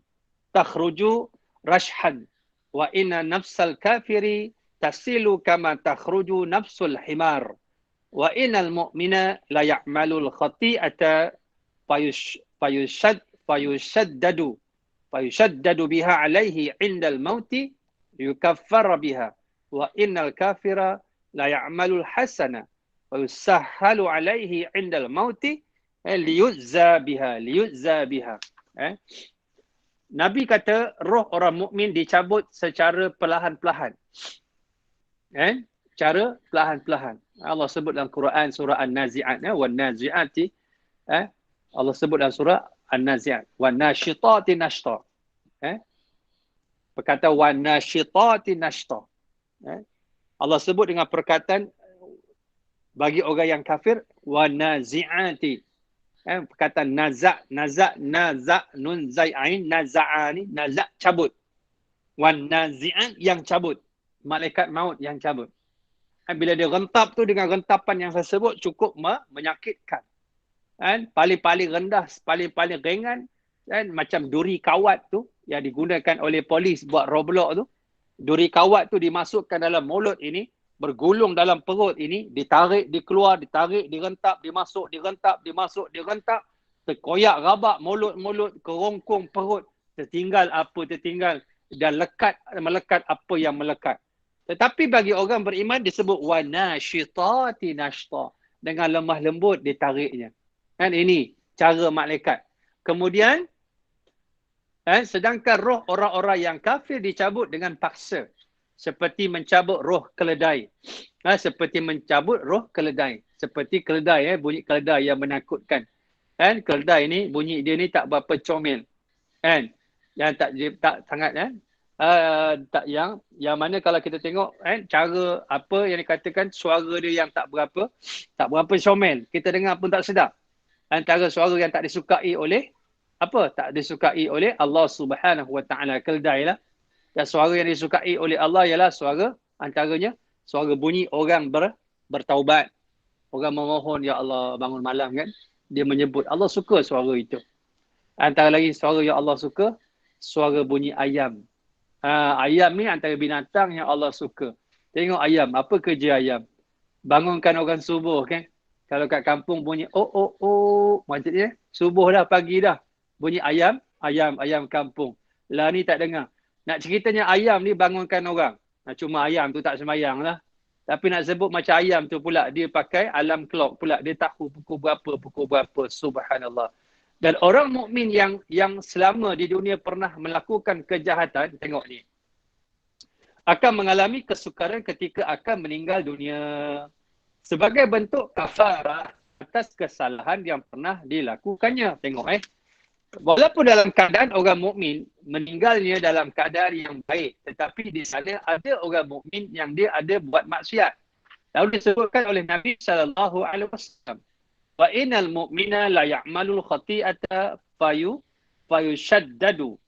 takhruju rashhan wa inna nafsal kafiri tasilu kama takhruju nafsul himar wa innal mu'mina la ya'malul khati'ata fayushaddadu biha alaihi 'indal mauti yukaffar biha wa innal kafira la ya'malul hasana wa yusahhalu alaihi 'indal mauti liyuzza biha. Nabi kata roh orang mukmin dicabut secara perlahan-lahan. Cara perlahan-lahan. Allah sebut dalam Quran surah An-Nazi'at, wan nazi'ati. Allah sebut dalam surah An-Nazi'at, wan nasyitati nashta. Perkataan wan nasyitati nashta. Allah sebut dengan perkataan bagi orang yang kafir, wan nazi'ati. Perkataan nazak, nun zai ain, naza'ani, nazak cabut. Wan nazi'at yang cabut. Malaikat maut yang cabut. Bila dia rentap tu dengan rentapan yang saya sebut cukup menyakitkan. Paling-paling rendah, paling-paling ringan, macam duri kawat tu yang digunakan oleh polis buat roblox tu. Duri kawat tu dimasukkan dalam mulut ini, bergulung dalam perut ini, ditarik, dikeluar, ditarik, direntap, dimasuk, direntap, terkoyak rabak mulut, kerongkong perut, tertinggal dan melekat apa yang melekat. Tetapi bagi orang beriman disebut wanasyitati nashta, dengan lemah lembut ditariknya. Ini cara malaikat. Kemudian sedangkan roh orang-orang yang kafir dicabut dengan paksa, seperti mencabut roh keledai. Seperti keledai, bunyi keledai yang menakutkan. Keledai ni bunyi dia ni tak berapa comel. Yang tak sangat yang mana kalau kita tengok cara apa yang dikatakan suara dia yang tak berapa comel, kita dengar pun tak sedap. Antara suara yang tak disukai oleh Allah Subhanahu wa taala, keledai lah. Dan suara yang disukai oleh Allah ialah suara antaranya suara bunyi orang bertaubat. Orang memohon, ya Allah, bangun malam kan, dia menyebut, Allah suka suara itu. Antara lagi suara yang Allah suka, suara bunyi ayam. Ayam ni antara binatang yang Allah suka. Tengok ayam, apa kerja ayam? Bangunkan orang subuh kan. Kalau kat kampung bunyi maksudnya subuh dah, pagi dah. Bunyi ayam kampung. Lah ni tak dengar. Nak ceritanya ayam ni bangunkan orang. Cuma ayam tu tak sembayang lah. Tapi nak sebut macam ayam tu pula, dia pakai alarm clock pula. Dia tahu pukul berapa. Subhanallah. Dan orang mukmin yang selama di dunia pernah melakukan kejahatan, tengok ni, akan mengalami kesukaran ketika akan meninggal dunia sebagai bentuk kafarah atas kesalahan yang pernah dilakukannya. Tengok walaupun dalam keadaan orang mukmin meninggalnya dalam keadaan yang baik, tetapi di sana ada orang mukmin yang dia ada buat maksiat. Lalu disebutkan oleh Nabi sallallahu alaihi wasallam, wa innal mu'mina la ya'malul khati'ata fayushaddadu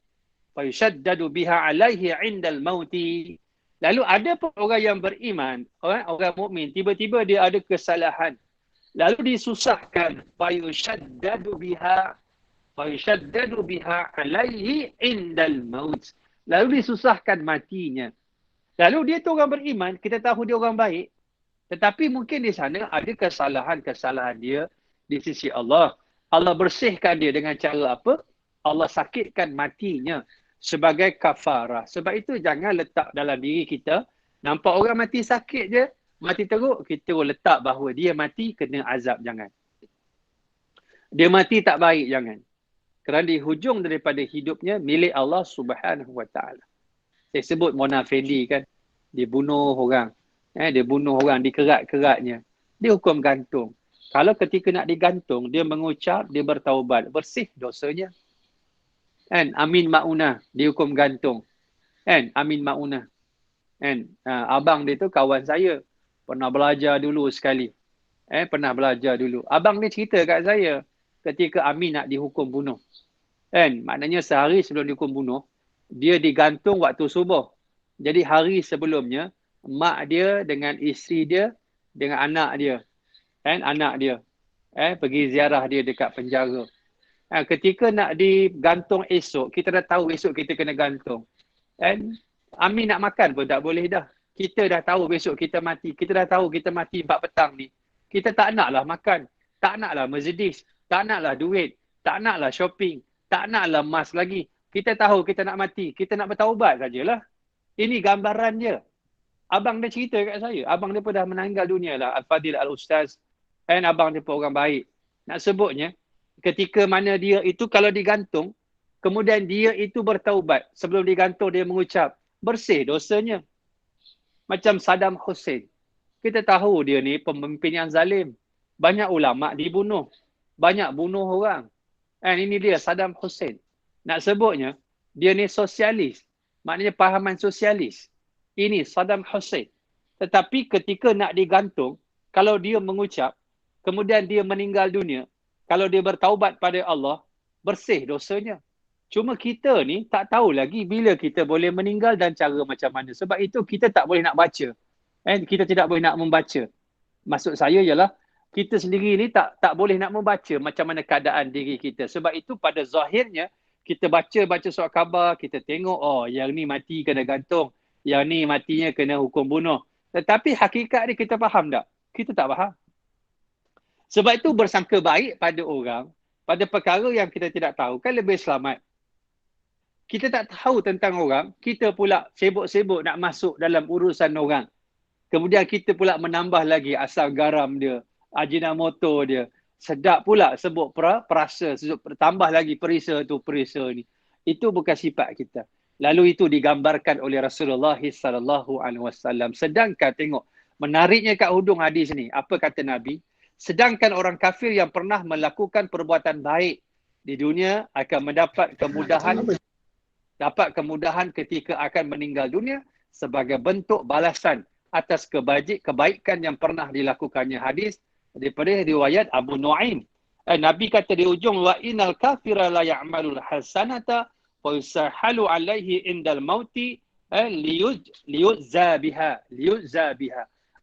biha alaihi 'indal mauti. Lalu ada pun orang yang beriman, orang mukmin, tiba-tiba dia ada kesalahan, lalu disusahkan, fayushaddadu biha alaihi 'indal maut. Lalu disusahkan matinya. Lalu dia tu orang beriman, kita tahu dia orang baik, tetapi mungkin di sana ada kesalahan-kesalahan dia di sisi Allah. Allah bersihkan dia dengan cara apa? Allah sakitkan matinya sebagai kafarah. Sebab itu jangan letak dalam diri kita, nampak orang mati sakit je, mati teruk, kita letak bahawa dia mati kena azab. Jangan. Dia mati tak baik, jangan. Kerana di hujung daripada hidupnya milik Allah Subhanahu wa taala. Saya sebut Mona Fendi kan. Dia bunuh orang. Dia bunuh orang di kerat-keratnya. Dia hukum gantung. Kalau ketika nak digantung, dia mengucap, dia bertaubat, bersih dosanya. Kan? Amin Ma'unah, dihukum gantung. Kan? Amin Ma'unah. Kan? Abang dia tu kawan saya. Pernah belajar dulu sekali. Pernah belajar dulu. Abang dia cerita kat saya ketika Amin nak dihukum bunuh. Kan? Maknanya sehari sebelum dihukum bunuh, dia digantung waktu subuh. Jadi hari sebelumnya, mak dia dengan isteri dia, dengan anak dia. Kan? Anak dia. Pergi ziarah dia dekat penjara. Ketika nak digantung esok, kita dah tahu esok kita kena gantung. Kan? Amin nak makan pun tak boleh dah. Kita dah tahu besok kita mati. Kita dah tahu kita mati 4 petang ni. Kita tak naklah makan. Tak naklah Mercedes. Tak naklah duit. Tak naklah shopping. Tak naklah emas lagi. Kita tahu kita nak mati. Kita nak bertaubat sajalah. Ini gambaran dia. Abang dia cerita kat saya. Abang dia pun dah meninggal dunia lah. Al-Fadil Al-Ustaz. Dan abang dia pun orang baik. Nak sebutnya, ketika mana dia itu kalau digantung, kemudian dia itu bertaubat. Sebelum digantung dia mengucap, bersih dosanya. Macam Saddam Hussein. Kita tahu dia ni pemimpin yang zalim. Banyak ulama dibunuh. Banyak bunuh orang. Dan ini dia Saddam Hussein. Nak sebutnya, dia ni sosialis. Maknanya pahaman sosialis. Ini Saddam Hussein. Tetapi ketika nak digantung, kalau dia mengucap, kemudian dia meninggal dunia, kalau dia bertaubat pada Allah, bersih dosanya. Cuma kita ni tak tahu lagi bila kita boleh meninggal dan cara macam mana. Sebab itu kita tak boleh nak baca. Kita tidak boleh nak membaca. Maksud saya ialah kita sendiri ni tak boleh nak membaca macam mana keadaan diri kita. Sebab itu pada zahirnya kita baca surat khabar, kita tengok yang ni mati kena gantung, yang ni matinya kena hukum bunuh. Tetapi hakikat ni kita faham tak? Kita tak faham. Sebab itu bersangka baik pada orang, pada perkara yang kita tidak tahu kan lebih selamat. Kita tak tahu tentang orang, kita pula sibuk-sibuk nak masuk dalam urusan orang. Kemudian kita pula menambah lagi asam garam dia, ajinomoto dia. Sedap pula sebut perasa, tambah lagi perisa ni. Itu bukan sifat kita. Lalu itu digambarkan oleh Rasulullah SAW. Sedangkan tengok, menariknya kat hujung hadis ni, apa kata Nabi? Sedangkan orang kafir yang pernah melakukan perbuatan baik di dunia akan mendapat kemudahan ketika akan meninggal dunia sebagai bentuk balasan atas kebaikan yang pernah dilakukannya. Hadis daripada riwayat Abu Nuaim. Nabi kata di ujung, wa innal kafira la ya'malul hasanata wa yusahalu alaihi indal mauti liyuzza biha.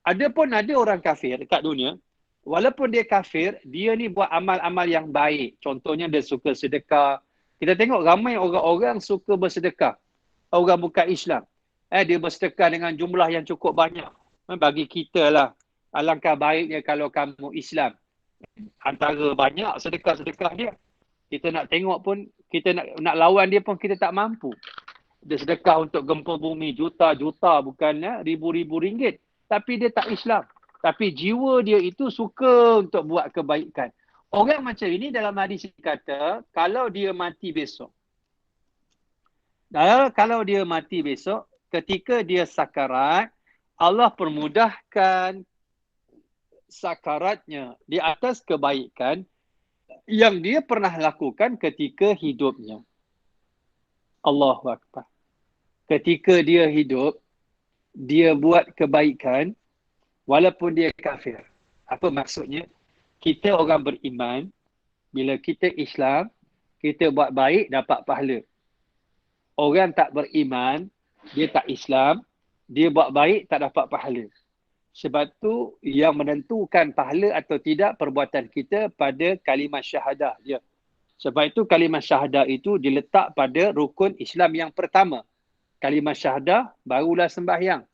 Adapun ada orang kafir dekat dunia, walaupun dia kafir, dia ni buat amal-amal yang baik. Contohnya dia suka sedekah. Kita tengok ramai orang-orang suka bersedekah. Orang bukan Islam. Dia bersedekah dengan jumlah yang cukup banyak. Bagi kita lah, alangkah baiknya kalau kamu Islam. Antara banyak sedekah-sedekah dia. Kita nak tengok pun, kita nak lawan dia pun kita tak mampu. Dia sedekah untuk gempa bumi, juta-juta bukan ribu-ribu ringgit. Tapi dia tak Islam. Tapi jiwa dia itu suka untuk buat kebaikan. Orang macam ini dalam hadis kata, kalau dia mati besok, ketika dia sakarat, Allah permudahkan sakaratnya di atas kebaikan yang dia pernah lakukan ketika hidupnya. Allahu Akbar. Ketika dia hidup, dia buat kebaikan walaupun dia kafir. Apa maksudnya? Kita orang beriman, bila kita Islam, kita buat baik dapat pahala. Orang tak beriman, dia tak Islam, dia buat baik tak dapat pahala. Sebab tu yang menentukan pahala atau tidak perbuatan kita pada kalimah syahadah dia. Sebab itu kalimah syahadah itu diletak pada rukun Islam yang pertama. Kalimah syahadah barulah sembahyang.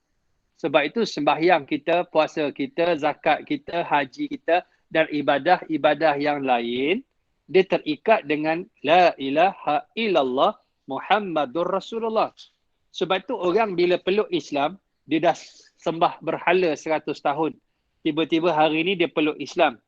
Sebab itu sembahyang kita, puasa kita, zakat kita, haji kita dan ibadah-ibadah yang lain, dia terikat dengan La ilaha illallah Muhammadur Rasulullah. Sebab itu orang bila peluk Islam, dia dah sembah berhala 100 tahun. Tiba-tiba hari ni dia peluk Islam.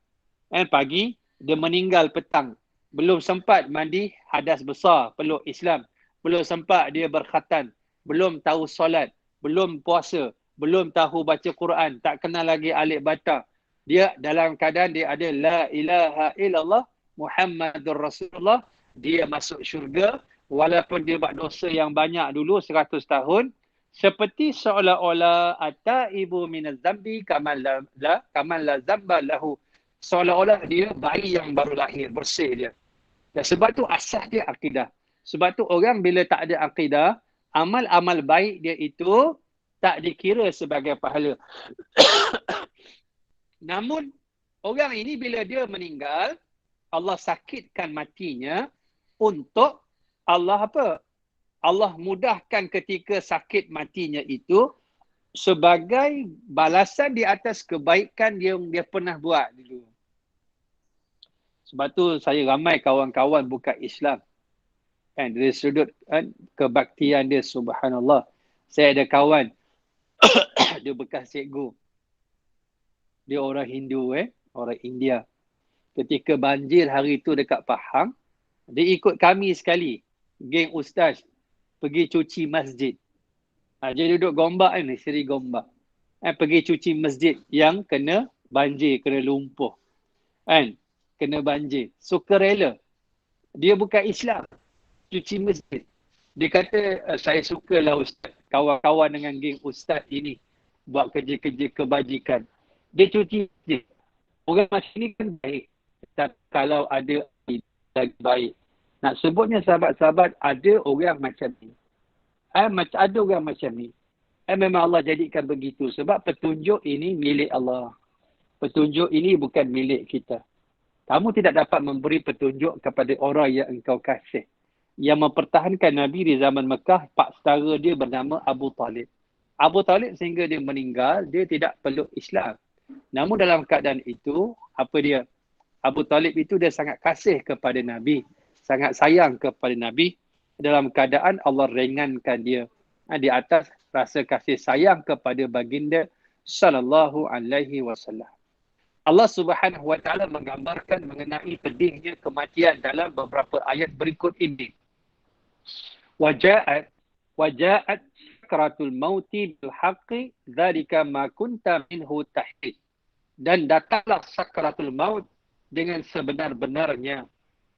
Pagi, dia meninggal petang. Belum sempat mandi, hadas besar, peluk Islam. Belum sempat dia berkhatan. Belum tahu solat. belum puasa, belum tahu baca Quran, tak kenal lagi alif bata. Dia dalam keadaan dia ada la ilaha illallah Muhammadur Rasulullah, dia masuk syurga walaupun dia buat dosa yang banyak dulu 100 tahun, seperti seolah-olah ataibu minaz zambi kaman la zamba lahu, seolah-olah dia bayi yang baru lahir, bersih dia. Dan sebab tu asas dia akidah. Sebab tu orang bila tak ada akidah, amal-amal baik dia itu tak dikira sebagai pahala. Namun orang ini bila dia meninggal, Allah sakitkan matinya untuk Allah apa? Allah mudahkan ketika sakit matinya itu sebagai balasan di atas kebaikan yang dia pernah buat dulu. Sebab tu saya ramai kawan-kawan bukan Islam. Kan dari sudut kebaktian dia, subhanallah. Saya ada kawan dia bekas cikgu. Dia orang Hindu, orang India. Ketika banjir hari tu dekat Pahang, dia ikut kami sekali, geng ustaz, pergi cuci masjid. Dia duduk Gombak ni, Seri Gombak. Pergi cuci masjid yang kena banjir, kena lumpuh. Kena banjir. Sukarela. Dia bukan Islam. Cuci masjid. Dia kata, saya sukalah ustaz, kawan-kawan dengan geng ustaz ini buat kerja-kerja kebajikan. Dia cuci masjid. Orang macam ni kan baik. Tapi kalau ada lagi baik. Nak sebutnya sahabat-sahabat, ada orang macam ni. Ada orang macam ni. Memang Allah jadikan begitu. Sebab petunjuk ini milik Allah. Petunjuk ini bukan milik kita. Kamu tidak dapat memberi petunjuk kepada orang yang engkau kasih. Yang mempertahankan Nabi di zaman Mekah, pak saudara dia bernama Abu Talib. Abu Talib sehingga dia meninggal, dia tidak peluk Islam. Namun dalam keadaan itu, apa dia? Abu Talib itu dia sangat kasih kepada Nabi. Sangat sayang kepada Nabi. Dalam keadaan Allah ringankan dia di atas rasa kasih sayang kepada baginda sallallahu alaihi wasallam. Allah Subhanahu wa taala menggambarkan mengenai pedihnya kematian dalam beberapa ayat berikut ini. Waja'at sakratul mauti bil haqqi dzalika ma kunta minhu tahid. Dan datanglah sakratul maut dengan sebenar-benarnya.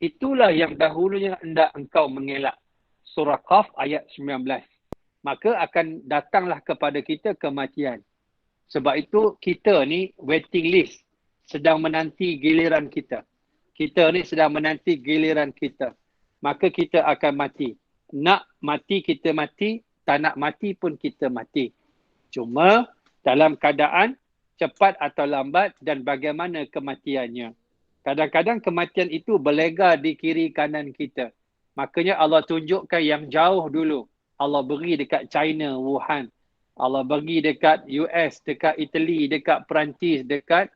Itulah yang dahulunya hendak engkau mengelak. Surah Qaf ayat 19. Maka akan datanglah kepada kita kematian. Sebab itu kita ni waiting list. Sedang menanti giliran kita. Kita ni sedang menanti giliran kita. Maka kita akan mati. Nak mati kita mati. Tak nak mati pun kita mati. Cuma dalam keadaan cepat atau lambat dan bagaimana kematiannya. Kadang-kadang kematian itu berlega di kiri kanan kita. Makanya Allah tunjukkan yang jauh dulu. Allah beri dekat China, Wuhan. Allah bagi dekat US, dekat Italy, dekat Perancis, dekat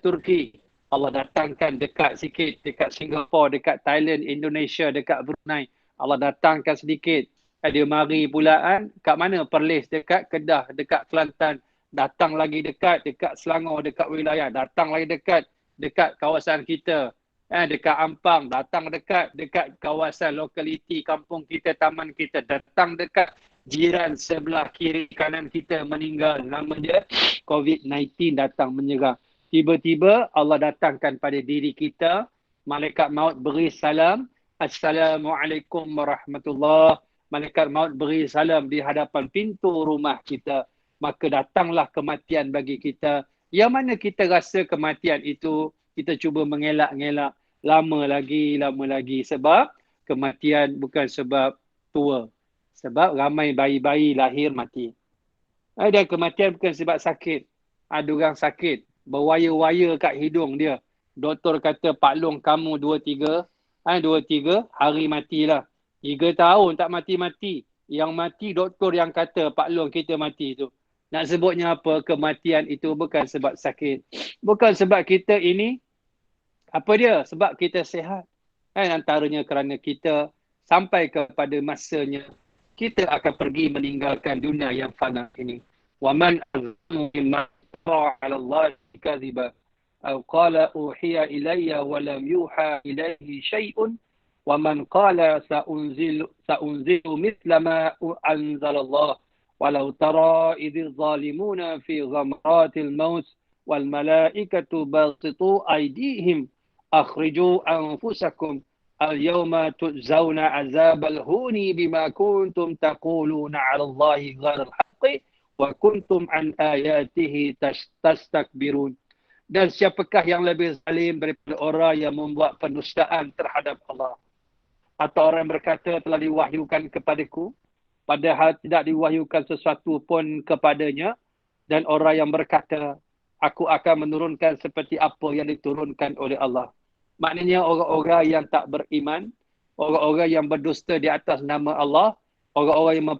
Turki. Allah datangkan dekat sikit, dekat Singapura, dekat Thailand, Indonesia, dekat Brunei. Allah datangkan sedikit. Dia mari pulaan, kat mana? Perlis, dekat Kedah, dekat Kelantan. Datang lagi dekat Selangor, dekat wilayah. Datang lagi dekat kawasan kita. Dekat Ampang, datang dekat kawasan lokaliti kampung kita, taman kita, datang dekat jiran sebelah kiri kanan kita meninggal. Nama dia COVID-19 datang menyerang. Tiba-tiba Allah datangkan pada diri kita, malaikat maut beri salam, Assalamualaikum warahmatullahi. Malaikat maut beri salam di hadapan pintu rumah kita. Maka datanglah kematian bagi kita. Yang mana kita rasa kematian itu, kita cuba mengelak-ngelak. Lama lagi. Sebab kematian bukan sebab tua. Sebab ramai bayi-bayi lahir mati. Dan kematian bukan sebab sakit. Ada orang sakit. Berwaya-waya kat hidung dia. Doktor kata, Pak Long kamu 2-3 hari matilah. 3 tahun tak mati-mati. Yang mati doktor yang kata, Pak Long kita mati tu. Nak sebutnya apa? Kematian itu bukan sebab sakit. Bukan sebab kita ini apa dia? Sebab kita sihat. Antaranya kerana kita sampai kepada masanya kita akan pergi meninggalkan dunia yang fana ini. Wa man azlamu mimman iftara 'ala Allah kadhiba aw qala uhiya ilayya wa lam yuha ilayhi shay'un wa man qala sa'unzilu mithla ma anzala Allah walau tara idz zalimuna fi ghamratil maut wal malaikatu basitu aydihim akhriju anfusakum al-yawma tujzauna azabal huni bima kuntum taquluna 'ala Allahi ghairal haqqi wa kuntum an ayatihi tastakbirun. Dan siapakah yang lebih zalim daripada orang yang membuat pendustaan terhadap Allah? Atau orang yang berkata telah diwahyukan kepadaku, padahal tidak diwahyukan sesuatu pun kepadanya. Dan orang yang berkata, aku akan menurunkan seperti apa yang diturunkan oleh Allah. Maknanya orang-orang yang tak beriman, orang-orang yang berdusta di atas nama Allah, orang-orang yang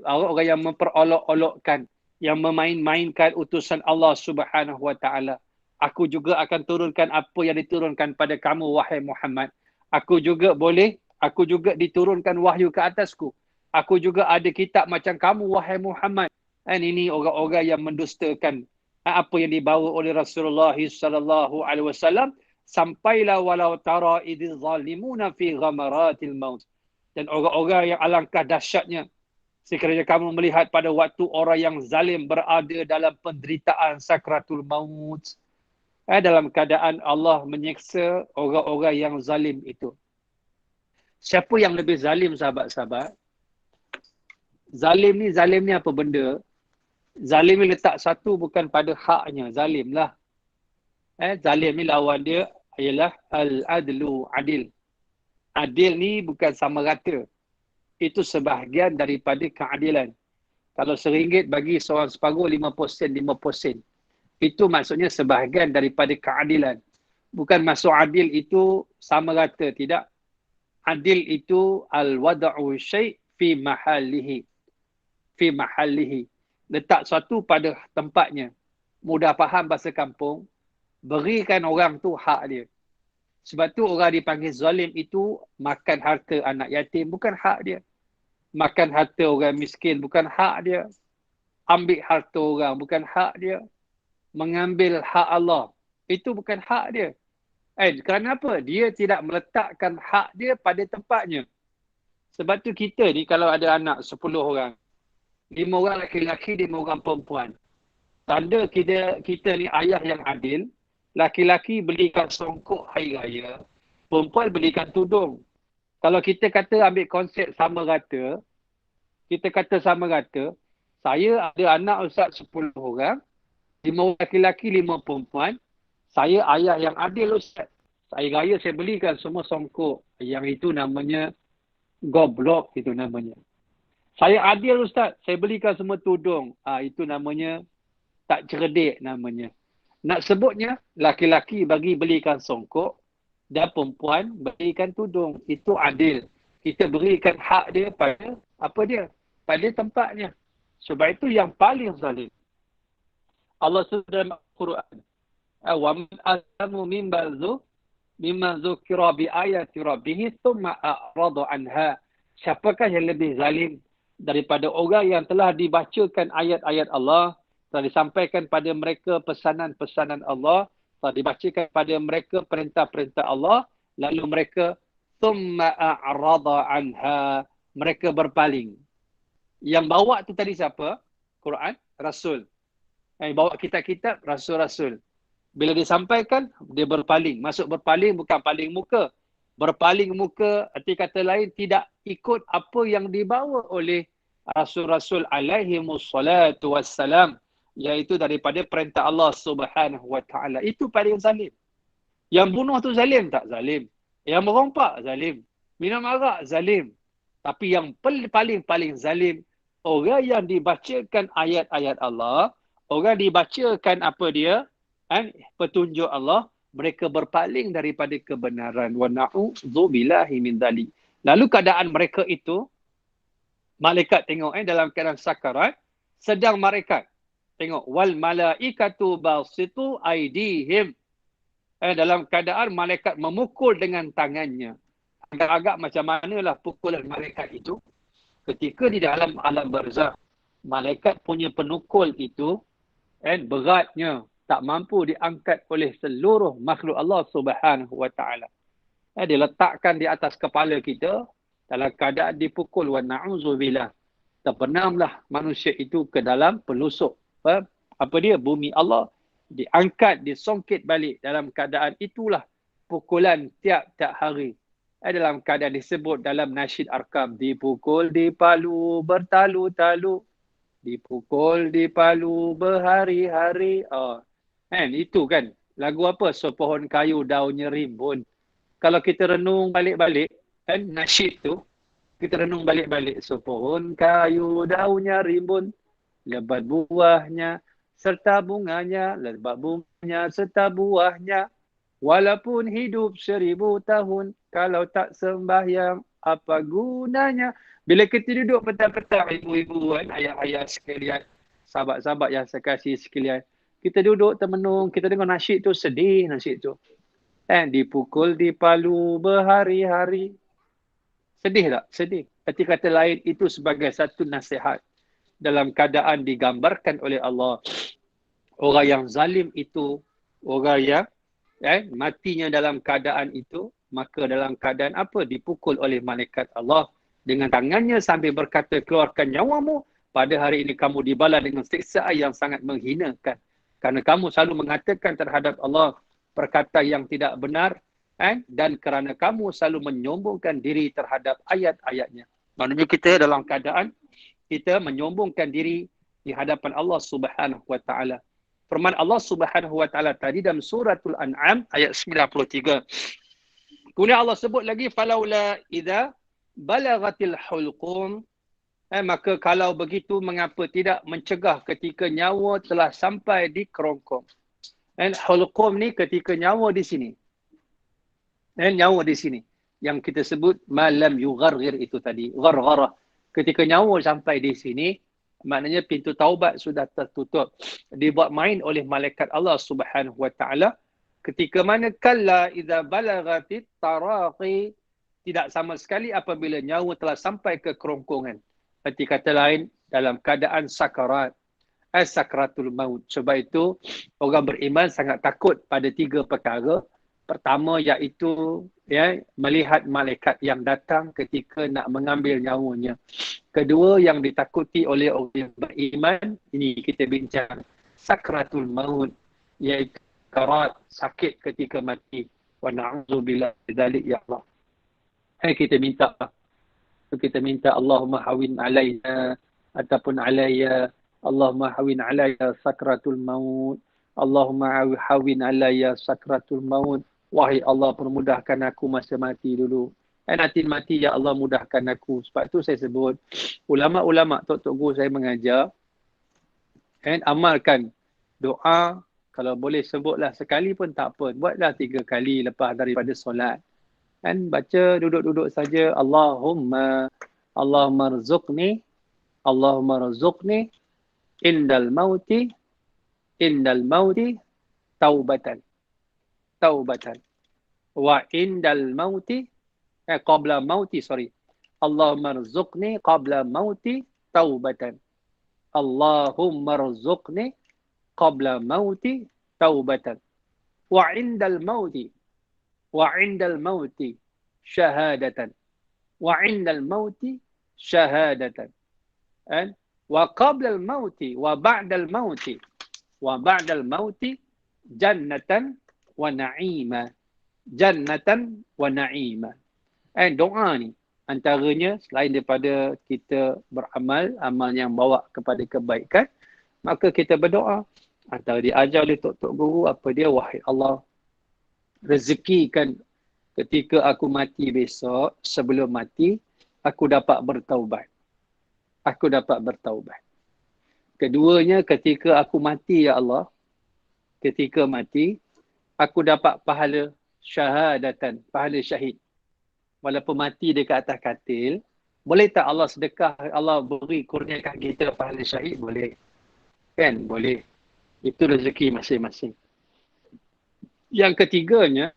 orang yang memperolok-olokkan, yang memain-mainkan utusan Allah Subhanahu wa taala. Aku juga akan turunkan apa yang diturunkan pada kamu wahai Muhammad. Aku juga diturunkan wahyu ke atasku. Aku juga ada kitab macam kamu wahai Muhammad. Dan ini orang-orang yang mendustakan apa yang dibawa oleh Rasulullah sallallahu alaihi wasallam, sampailah walau tara idz zalimuna fi ghamaratil maut. Dan orang-orang yang alangkah dahsyatnya sekiranya kamu melihat pada waktu orang yang zalim berada dalam penderitaan sakratul maut. Dalam keadaan Allah menyiksa orang-orang yang zalim itu. Siapa yang lebih zalim, sahabat-sahabat? Zalim ni apa benda? Zalim ni letak satu bukan pada haknya. Zalim lah. Zalim ni lawan dia ialah al-adlu, adil. Adil ni bukan sama rata. Itu sebahagian daripada keadilan. Kalau RM1 bagi seorang separuh 5%. Itu maksudnya sebahagian daripada keadilan. Bukan maksud adil itu sama rata, tidak. Adil itu al-wada'u syai' fi mahallihi. Fi mahallihi. Letak sesuatu pada tempatnya. Mudah faham bahasa kampung. Berikan orang tu hak dia. Sebab tu orang dipanggil zalim itu makan harta anak yatim bukan hak dia. Makan harta orang miskin bukan hak dia. Ambil harta orang bukan hak dia. Mengambil hak Allah itu bukan hak dia. Kerana apa? Dia tidak meletakkan hak dia pada tempatnya. Sebab tu kita ni kalau ada anak 10 orang. 5 orang lelaki, 5 orang perempuan. Tanda kita ni ayah yang adil. Laki-laki belikan songkok hari raya, perempuan belikan tudung. Kalau kita kata ambil konsep sama rata, saya ada anak ustaz 10 orang, 5 laki-laki, 5 perempuan, saya ayah yang adil ustaz. Hari raya saya belikan semua songkok, yang itu namanya goblok, itu namanya. Saya adil ustaz, saya belikan semua tudung, itu namanya tak cerdik namanya. Nak sebutnya, laki-laki belikan songkok dan perempuan belikan tudung. Itu adil. Kita berikan hak dia pada apa dia? Pada tempatnya. Sebab itu yang paling zalim. Allah sudah dalam Al-Quran. Wa man azlamu mimman dzukira bi ayati rabbih thumma a'rada anha. Siapakah yang lebih zalim daripada orang yang telah dibacakan ayat-ayat Allah, telah disampaikan pada mereka pesanan-pesanan Allah, telah dibacakan pada mereka perintah-perintah Allah, lalu mereka thumma a'rada anha, mereka berpaling. Yang bawa tu tadi siapa? Quran, Rasul. Bawa kitab-kitab, Rasul-Rasul. Bila disampaikan, dia berpaling. Masuk berpaling bukan paling muka. Berpaling muka, arti kata lain, tidak ikut apa yang dibawa oleh Rasul-Rasul alaihimus salatu wassalam. Iaitu daripada perintah Allah Subhanahu wa taala. Itu paling zalim. Yang bunuh tu zalim tak? Zalim. Yang merompak zalim. Minum arak zalim. Tapi yang paling zalim, orang yang dibacakan ayat-ayat Allah, orang dibacakan apa dia? Petunjuk Allah, mereka berpaling daripada kebenaran. Wa na'udzubillahi min dzalik. Lalu keadaan mereka itu, malaikat tengok dalam keadaan sakarat, sedang malaikat. Tengok, wal malaikatu basitu aydihim. Dalam keadaan malaikat memukul dengan tangannya. Agak-agak macam manalah pukulan malaikat itu. Ketika di dalam alam barzakh, malaikat punya penukul itu beratnya tak mampu diangkat oleh seluruh makhluk Allah Subhanahu wa taala. Diletakkan di atas kepala kita dalam keadaan dipukul, wa na'udzubillah. terbenamlah manusia itu ke dalam pelusuk apa dia, bumi Allah, diangkat, disongkit balik. Dalam keadaan itulah pukulan tiap-tiap hari. Dalam keadaan disebut dalam nasyid Arkam, dipukul, dipalu, bertalu-talu, dipukul, dipalu, berhari-hari. Itu kan lagu apa? Sepohon kayu daunnya rimbun. Kalau kita renung balik-balik, nasyid tu, kita renung balik-balik. Sepohon kayu daunnya rimbun, lebat buahnya serta bunganya, lebat bunganya serta buahnya. Walaupun hidup 1000 tahun, kalau tak sembahyang, apa gunanya? Bila kita duduk petang-petang, ibu-ibu, ayah-ayah sekalian, sahabat-sahabat yang saya kasih sekalian, kita duduk termenung, kita dengar nasyid tu, sedih nasyid tu. Dipukul, dipalu, berhari-hari. Sedih tak? Sedih. Arti kata lain, itu sebagai satu nasihat. Dalam keadaan digambarkan oleh Allah, orang yang zalim itu, orang yang matinya dalam keadaan itu, maka dalam keadaan apa? Dipukul oleh malaikat Allah dengan tangannya sambil berkata, keluarkan nyawamu, pada hari ini kamu dibalas dengan siksaan yang sangat menghinakan. Kerana kamu selalu mengatakan terhadap Allah perkataan yang tidak benar, dan kerana kamu selalu menyombongkan diri terhadap ayat-ayatnya. Maknanya kita dalam keadaan kita menyombongkan diri di hadapan Allah Subhanahu wa taala. Firman Allah Subhanahu wa taala tadi dalam suratul An'am ayat 93. Kemudian Allah sebut lagi, falaula idza balagatil hulqum, maka kalau begitu mengapa tidak mencegah ketika nyawa telah sampai di kerongkong. Hulqum ni ketika nyawa di sini. Nyawa di sini yang kita sebut malam yugharghir itu tadi, ghargharah. Ketika nyawa sampai di sini, maknanya pintu taubat sudah tertutup, dibuat main oleh malaikat Allah Subhanahu wa taala. Ketika mana kalla idza balagatit taraqi, tidak sama sekali apabila nyawa telah sampai ke kerongkongan. Arti kata lain, dalam keadaan sakarat, sakratul maut. Sebab itu orang beriman sangat takut pada 3 perkara. Pertama iaitu melihat malaikat yang datang ketika nak mengambil nyawanya. Kedua yang ditakuti oleh orang yang beriman, ini kita bincang, sakratul maut, iaitu karat, sakit ketika mati. Wa na'udzubillah bidzalik ya Allah. Kita minta Allahumma hawin alaina ataupun alayya, Allahumma hawin alayya sakratul maut, Allahumma hawin alayya sakratul maut. Wahai Allah, permudahkan aku masa mati dulu. Nanti mati, ya Allah mudahkan aku. Sebab tu saya sebut, ulama-ulama, tok-tok guru saya mengajar, amalkan doa, kalau boleh sebutlah sekali pun tak apa. Buatlah 3 kali lepas daripada solat. Baca duduk-duduk saja, Allahumma rzuqni, Allahumma rzuqni indal mauti taubatan. Wa indal mauti qabla mauti, Allahumma rzuqni qabla mauti taubatan. Allahumma rzuqni qabla mauti taubatan. Wa indal mauti syahadatan. Wa indal mauti syahadatan. Wa qabla al mauti wa ba'da al mauti jannatan wa na'ima. Jannatan wa na'ima. Doa ni antaranya selain daripada kita beramal, amal yang bawa kepada kebaikan, maka kita berdoa. Antara diajar oleh tok-tok guru, apa dia? Wahai Allah, rezekikan ketika aku mati besok, sebelum mati, aku dapat bertaubat. Keduanya, ketika aku mati, ya Allah, ketika mati, aku dapat pahala syahadatan, pahala syahid. Walaupun mati dekat atas katil, boleh tak Allah sedekah, Allah beri kurniakan kita pahala syahid? Boleh. Kan? Boleh. Itu rezeki masing-masing. Yang ketiganya,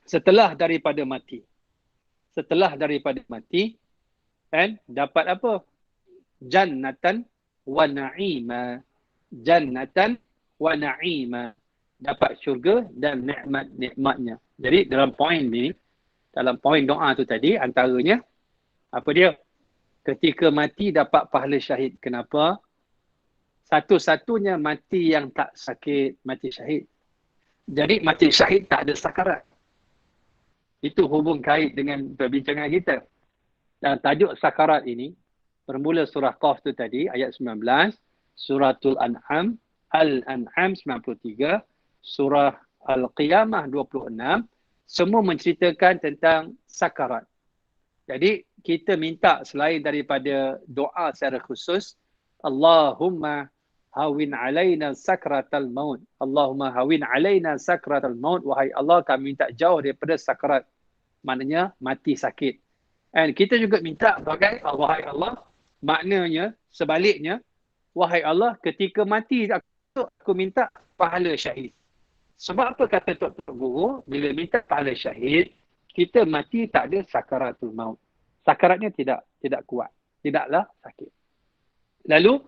setelah daripada mati, dapat apa? Jannatan wa na'ima. Jannatan wa na'ima. Dapat syurga dan nikmat-nikmatnya. Jadi dalam poin doa tu tadi, antaranya apa dia? ketika mati dapat pahala syahid. Kenapa? Satu-satunya mati yang tak sakit, mati syahid. Jadi mati syahid tak ada sakarat. Itu hubung kait dengan perbincangan kita. Dan tajuk sakarat ini, bermula surah Qaf tu tadi, ayat 19, suratul An'am, Al-An'am 93, surah Al-Qiyamah 26, semua menceritakan tentang sakarat. Jadi kita minta selain daripada doa secara khusus, Allahumma hawin alaina sakratal maut. Allahumma hawin alaina sakratal maut. Wahai Allah, kami minta jauh daripada sakarat. Maknanya mati sakit. Dan kita juga minta bagai wahai Allah, maknanya sebaliknya, wahai Allah, ketika mati aku minta pahala syahid. Sebab apa kata Tok Guru, bila minta pahala syahid, kita mati tak ada sakaratul maut. Sakaratnya tidak kuat. Tidaklah sakit. Lalu,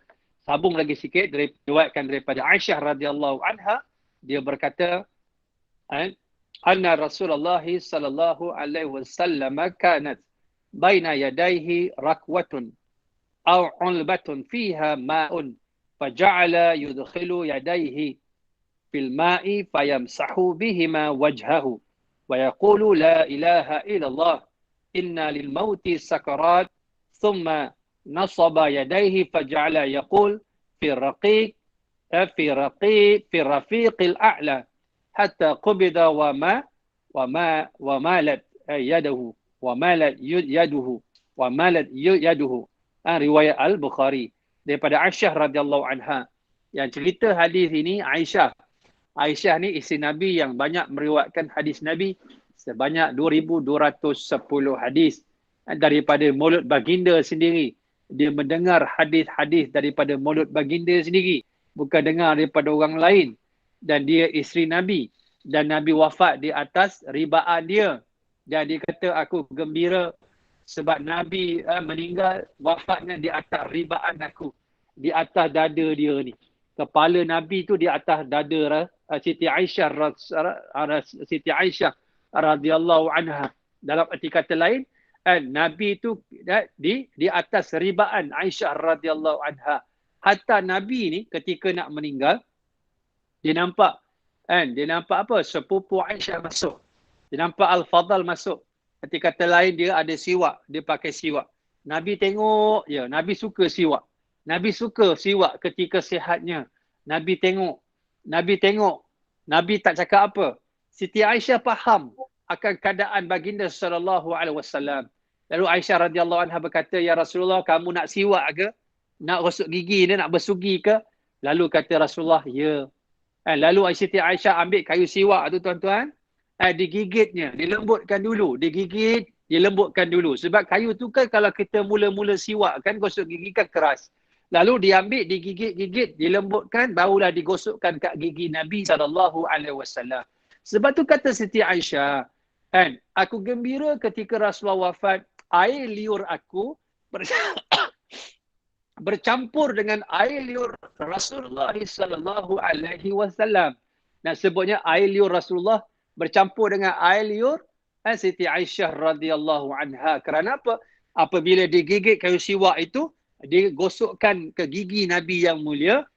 sambung lagi sikit, diriwayatkan daripada Aisyah radhiyallahu anha, dia berkata, anna Rasulullah sallallahu alaihi wasallam kanat baina yadayhi rakwatun aw ulbatun fiha ma'un faja'ala yudkhilu yadayhi fil ma'i fayamsahu bihima wajhahu wa yaqulu la ilaha illallah inna lil mauti sakarat thumma nasaba yadayhi faja'ala yaqul fi rafiqil a'la hatta qubida wa malat yaduhu riwayat Al-Bukhari daripada Aisyah radhiyallahu anha. Yang cerita hadis ini Aisyah ni isteri Nabi yang banyak meriwayatkan hadis Nabi, sebanyak 2210 hadis daripada mulut baginda sendiri. Dia mendengar hadis-hadis daripada mulut baginda sendiri, bukan dengar daripada orang lain. Dan dia isteri Nabi, dan Nabi wafat di atas ribaan dia. Dan dia kata, aku gembira sebab Nabi meninggal, wafatnya di atas ribaan aku, di atas dada dia ni. Kepala Nabi tu di atas dada Siti Aisyah radhiyallahu anha. Dalam arti kata lain, Nabi tu di atas ribaan Aisyah radhiyallahu anha. Hatta Nabi ni ketika nak meninggal, dia nampak apa? Sepupu Aisyah masuk. Dia nampak Al-Fadal masuk. Ketika kata lain dia ada siwak, dia pakai siwak. Nabi tengok, ya, Nabi suka siwak. Nabi suka siwak ketika sihatnya. Nabi tengok. Nabi tak cakap apa. Siti Aisyah faham akan keadaan baginda sallallahu alaihi wasallam. Lalu Aisyah radhiyallahu anha berkata, ya Rasulullah, kamu nak siwak ke? Nak gosok gigi ni, nak bersugi ke? Lalu kata Rasulullah, ya. Lalu Siti Aisyah ambil kayu siwak tu tuan-tuan, digigitnya, dilembutkan dulu, digigit, dilembutkan dulu. Sebab kayu tu kan kalau kita mula-mula siwak kan, gosok gigi kan keras. Lalu diambil, digigit-gigit, dilembutkan, barulah digosokkan kat gigi Nabi SAW. Sebab tu kata Siti Aisyah, aku gembira ketika Rasulullah wafat, air liur aku bercampur dengan air liur Rasulullah sallallahu alaihi wasallam. Nah, sebutnya air liur Rasulullah bercampur dengan air liur Siti Aisyah radhiyallahu anha. Kerana apa? Apabila digigit kayu siwak itu, digosokkan ke gigi Nabi yang mulia,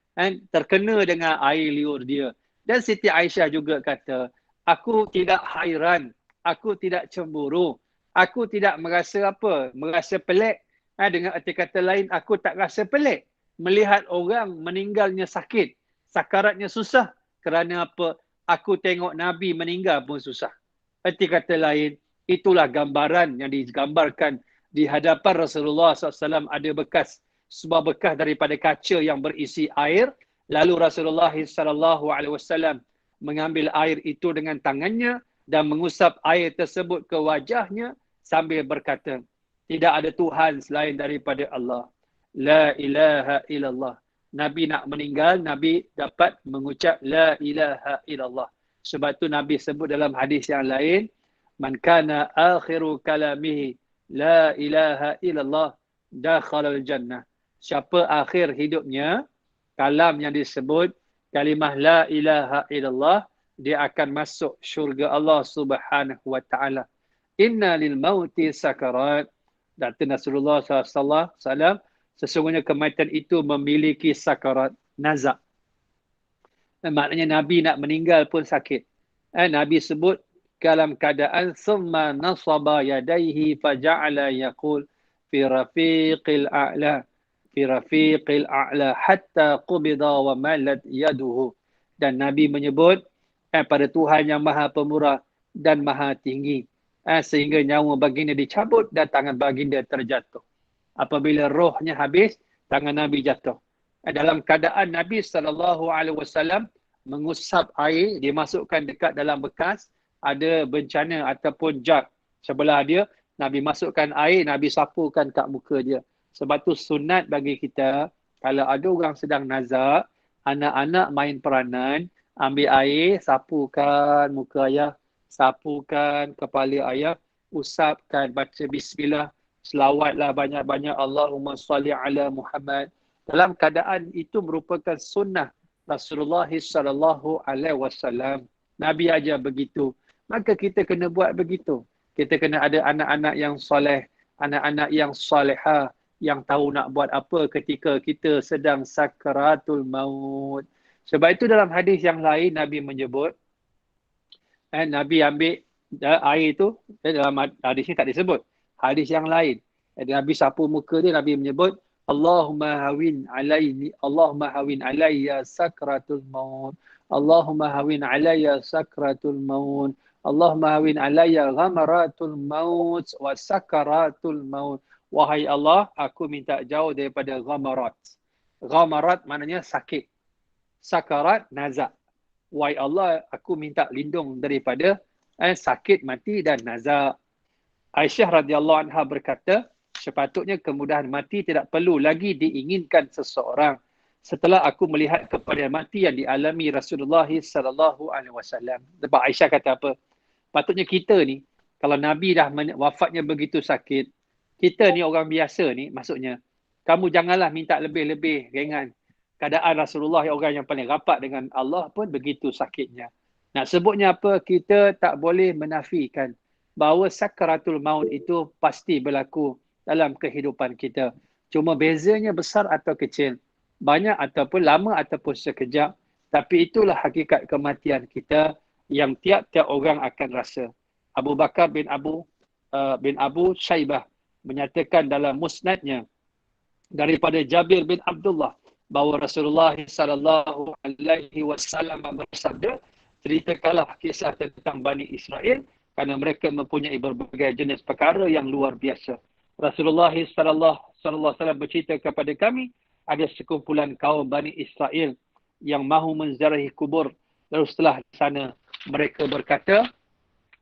terkena dengan air liur dia. Dan Siti Aisyah juga kata, aku tidak hairan, aku tidak cemburu, aku tidak merasa apa? Merasa pelik. Dengan arti kata lain, aku tak rasa pelik melihat orang meninggalnya sakit, sakaratnya susah. Kerana apa? Aku tengok Nabi meninggal pun susah. Arti kata lain, itulah gambaran yang digambarkan di hadapan Rasulullah SAW. Ada sebuah bekas daripada kaca yang berisi air. Lalu Rasulullah SAW mengambil air itu dengan tangannya dan mengusap air tersebut ke wajahnya sambil berkata, tidak ada Tuhan selain daripada Allah. La ilaha illallah. Nabi nak meninggal, Nabi dapat mengucap La ilaha illallah. Sebab tu Nabi sebut dalam hadis yang lain, Man kana akhiru kalamihi La ilaha illallah dakhalal jannah. Siapa akhir hidupnya, kalam yang disebut kalimah La ilaha illallah, dia akan masuk syurga Allah Subhanahu wa ta'ala. Inna lil mauti sakarat Kata Rasulullah SAW, sesungguhnya kematian itu memiliki sakarat nazak. Maknanya Nabi nak meninggal pun sakit. Nabi sebut dalam keadaan summa nasaba yadaihi faja'ala yaqul fi rafiqil a'la hatta qubida wa malat yaduhu. Dan Nabi menyebut pada Tuhan yang Maha Pemurah dan Maha Tinggi, sehingga nyawa baginda dicabut dan tangan baginda terjatuh. Apabila rohnya habis, tangan Nabi jatuh. Dalam keadaan Nabi SAW mengusap air, dimasukkan dekat dalam bekas, ada bencana ataupun jug sebelah dia, Nabi masukkan air, Nabi sapukan kat muka dia. Sebab tu sunat bagi kita, kalau ada orang sedang nazak, anak-anak main peranan, ambil air, sapukan muka ayah, sapukan kepala ayah, usapkan, baca bismillah, selawatlah banyak-banyak, Allahumma salli ala Muhammad. Dalam keadaan itu merupakan sunnah Rasulullah SAW. Nabi ajar begitu. Maka kita kena buat begitu. Kita kena ada anak-anak yang soleh, anak-anak yang salihah, yang tahu nak buat apa ketika kita sedang sakaratul maut. Sebab itu dalam hadis yang lain Nabi menyebut, Nabi ambil air tu, dalam hadis ni tak disebut. Hadis yang lain, Nabi sapu muka dia, Nabi menyebut, Allahumma hawin alayya sakratul maut. Allahumma hawin alayya sakratul maut. Allahumma hawin alayya ghamaratul maut wa sakaratul maut. Wahai Allah, aku minta jauh daripada ghamarat. Ghamarat maknanya sakit. Sakarat, nazak. Wahai Allah, aku minta lindung daripada sakit, mati dan nazak. Aisyah radhiyallahu anha berkata, sepatutnya kemudahan mati tidak perlu lagi diinginkan seseorang setelah aku melihat kepada mati yang dialami Rasulullah SAW. Sebab Aisyah kata apa? Patutnya kita ni, kalau Nabi dah wafatnya begitu sakit, kita ni orang biasa ni, maksudnya, kamu janganlah minta lebih-lebih ringan. Keadaan Rasulullah yang orang yang paling rapat dengan Allah pun begitu sakitnya. Nak sebutnya apa? Kita tak boleh menafikan bahawa sakaratul maut itu pasti berlaku dalam kehidupan kita. Cuma bezanya besar atau kecil, banyak ataupun lama ataupun sekejap. Tapi itulah hakikat kematian kita yang tiap-tiap orang akan rasa. Abu Bakar bin Abu Shaybah menyatakan dalam musnadnya daripada Jabir bin Abdullah bahawa Rasulullah SAW bersabda, ceritakanlah kisah tentang Bani Israel kerana mereka mempunyai berbagai jenis perkara yang luar biasa. Rasulullah SAW bercerita kepada kami, ada sekumpulan kaum Bani Israel yang mahu menziarahi kubur. Lalu setelah di sana mereka berkata,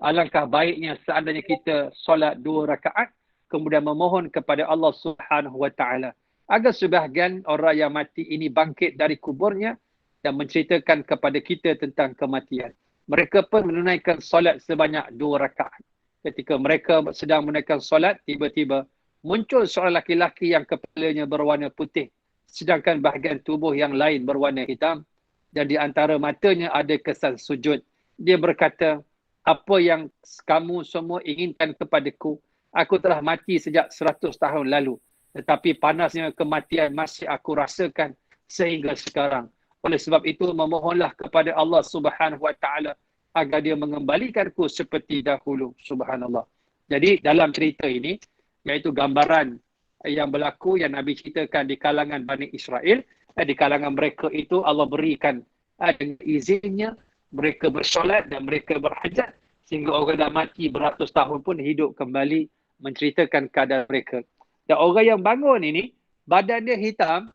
alangkah baiknya seandainya kita solat 2 rakaat kemudian memohon kepada Allah Subhanahu wa taala agar sebahagian orang yang mati ini bangkit dari kuburnya dan menceritakan kepada kita tentang kematian. Mereka pun menunaikan solat sebanyak 2 rakaat. Ketika mereka sedang menunaikan solat, tiba-tiba muncul seorang laki-laki yang kepalanya berwarna putih, sedangkan bahagian tubuh yang lain berwarna hitam, dan di antara matanya ada kesan sujud. Dia berkata, apa yang kamu semua inginkan kepadaku, aku telah mati sejak 100 tahun lalu. Tetapi panasnya kematian masih aku rasakan sehingga sekarang. Oleh sebab itu, memohonlah kepada Allah Subhanahu wa taala agar dia mengembalikanku seperti dahulu. Subhanallah. Jadi dalam cerita ini, iaitu gambaran yang berlaku yang Nabi ceritakan di kalangan Bani Israel, di kalangan mereka itu Allah berikan dengan izinnya mereka bersolat dan mereka berhajat sehingga orang dah mati beratus tahun pun hidup kembali menceritakan keadaan mereka. Dan orang yang bangun ini, badan dia hitam,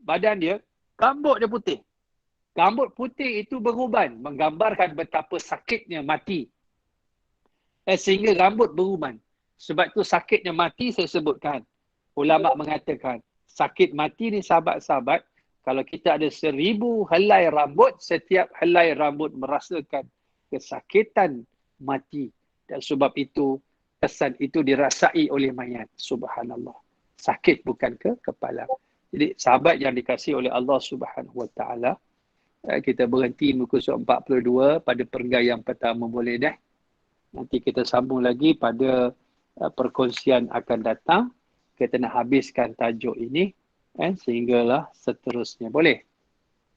badan dia, rambut dia putih. Rambut putih itu beruban, menggambarkan betapa sakitnya mati. Sehingga rambut beruban. Sebab itu sakitnya mati saya sebutkan. Ulama mengatakan, sakit mati ni sahabat-sahabat, kalau kita ada 1000 helai rambut, setiap helai rambut merasakan kesakitan mati. Dan sebab itu, kesan itu dirasai oleh mayat. Subhanallah. Sakit bukan ke kepala. Jadi sahabat yang dikasihi oleh Allah Subhanahu wa taala, kita berhenti muka surat 42 pada perenggan yang pertama boleh dah. Nanti kita sambung lagi pada perkongsian akan datang. Kita nak habiskan tajuk ini sehinggalah seterusnya. Boleh?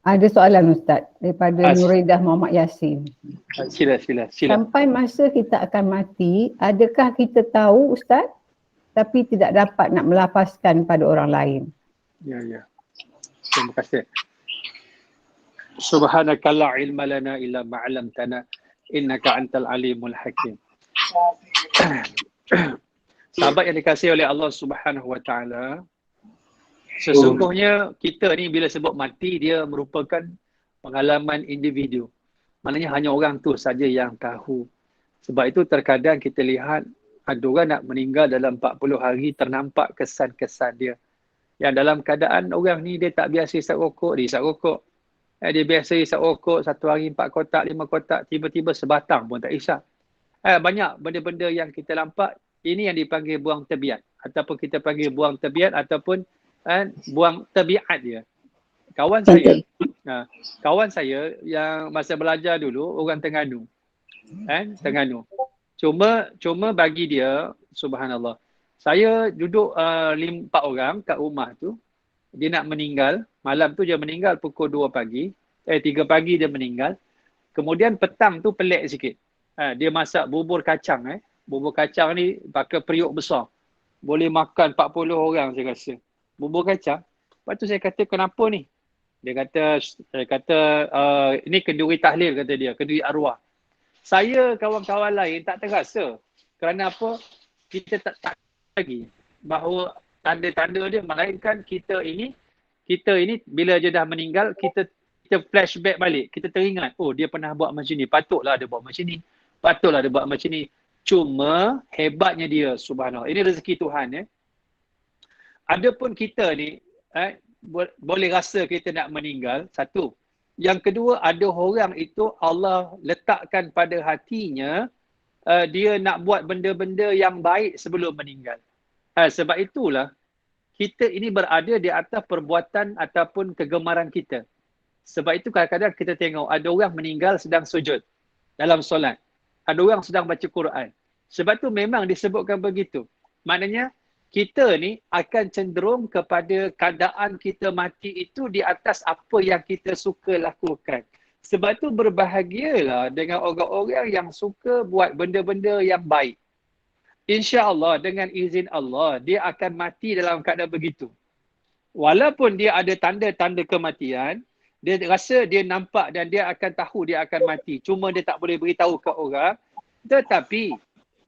Ada soalan Ustaz daripada Ah, Nuridah Muhammad Yasin. Sila. Sampai masa kita akan mati, adakah kita tahu Ustaz tapi tidak dapat nak melafazkan pada orang lain? Ya. Terima kasih. Subhanaka la ilma lana illa ma 'allamtana innaka antal alimul hakim. Sahabat yang dikasihi oleh Allah Subhanahu wa taala, sesungguhnya kita ni bila sebut mati, dia merupakan pengalaman individu. Maknanya hanya orang tu saja yang tahu. Sebab itu terkadang kita lihat ada orang nak meninggal dalam 40 hari, ternampak kesan-kesan dia. Yang dalam keadaan orang ni dia tak biasa isap rokok, dia isap rokok. Dia biasa isap rokok 1 hari 4 kotak, 5 kotak, tiba-tiba sebatang pun tak isap. Banyak benda-benda yang kita nampak, ini yang dipanggil buang tabiat. Ataupun kita panggil buang tabiat ataupun buang tabiat dia. Kawan saya yang masa belajar dulu orang Terengganu. Terengganu. Cuma bagi dia, subhanallah. Saya duduk 4 orang kat rumah tu. Dia nak meninggal. Malam tu dia meninggal pukul 2 pagi. 3 pagi dia meninggal. Kemudian petang tu pelik sikit. Dia masak bubur kacang. Bubur kacang ni pakai periuk besar. Boleh makan 40 orang saya rasa. Bubur kacang. Lepas tu saya kata kenapa ni? Dia kata ini kenduri tahlil kata dia. Kenduri arwah. Saya kawan-kawan lain tak terasa. Kerana apa? Kita tak lagi bahawa tanda-tanda dia, melainkan kita ini bila dia dah meninggal, kita flashback balik, kita teringat, oh dia pernah buat macam ni, patutlah dia buat macam ni, patutlah dia buat macam ni. Cuma hebatnya dia, subhanallah, ini rezeki Tuhan. Adapun kita ni boleh rasa kita nak meninggal, satu. Yang kedua, ada orang itu Allah letakkan pada hatinya dia nak buat benda-benda yang baik sebelum meninggal. Sebab itulah kita ini berada di atas perbuatan ataupun kegemaran kita. Sebab itu kadang-kadang kita tengok ada orang meninggal sedang sujud dalam solat. Ada orang sedang baca Quran. Sebab tu memang disebutkan begitu. Maknanya kita ni akan cenderung kepada keadaan kita mati itu di atas apa yang kita suka lakukan. Sebab tu berbahagialah dengan orang-orang yang suka buat benda-benda yang baik. InsyaAllah dengan izin Allah, dia akan mati dalam keadaan begitu. Walaupun dia ada tanda-tanda kematian, dia rasa dia nampak dan dia akan tahu dia akan mati. Cuma dia tak boleh beritahu ke orang. Tetapi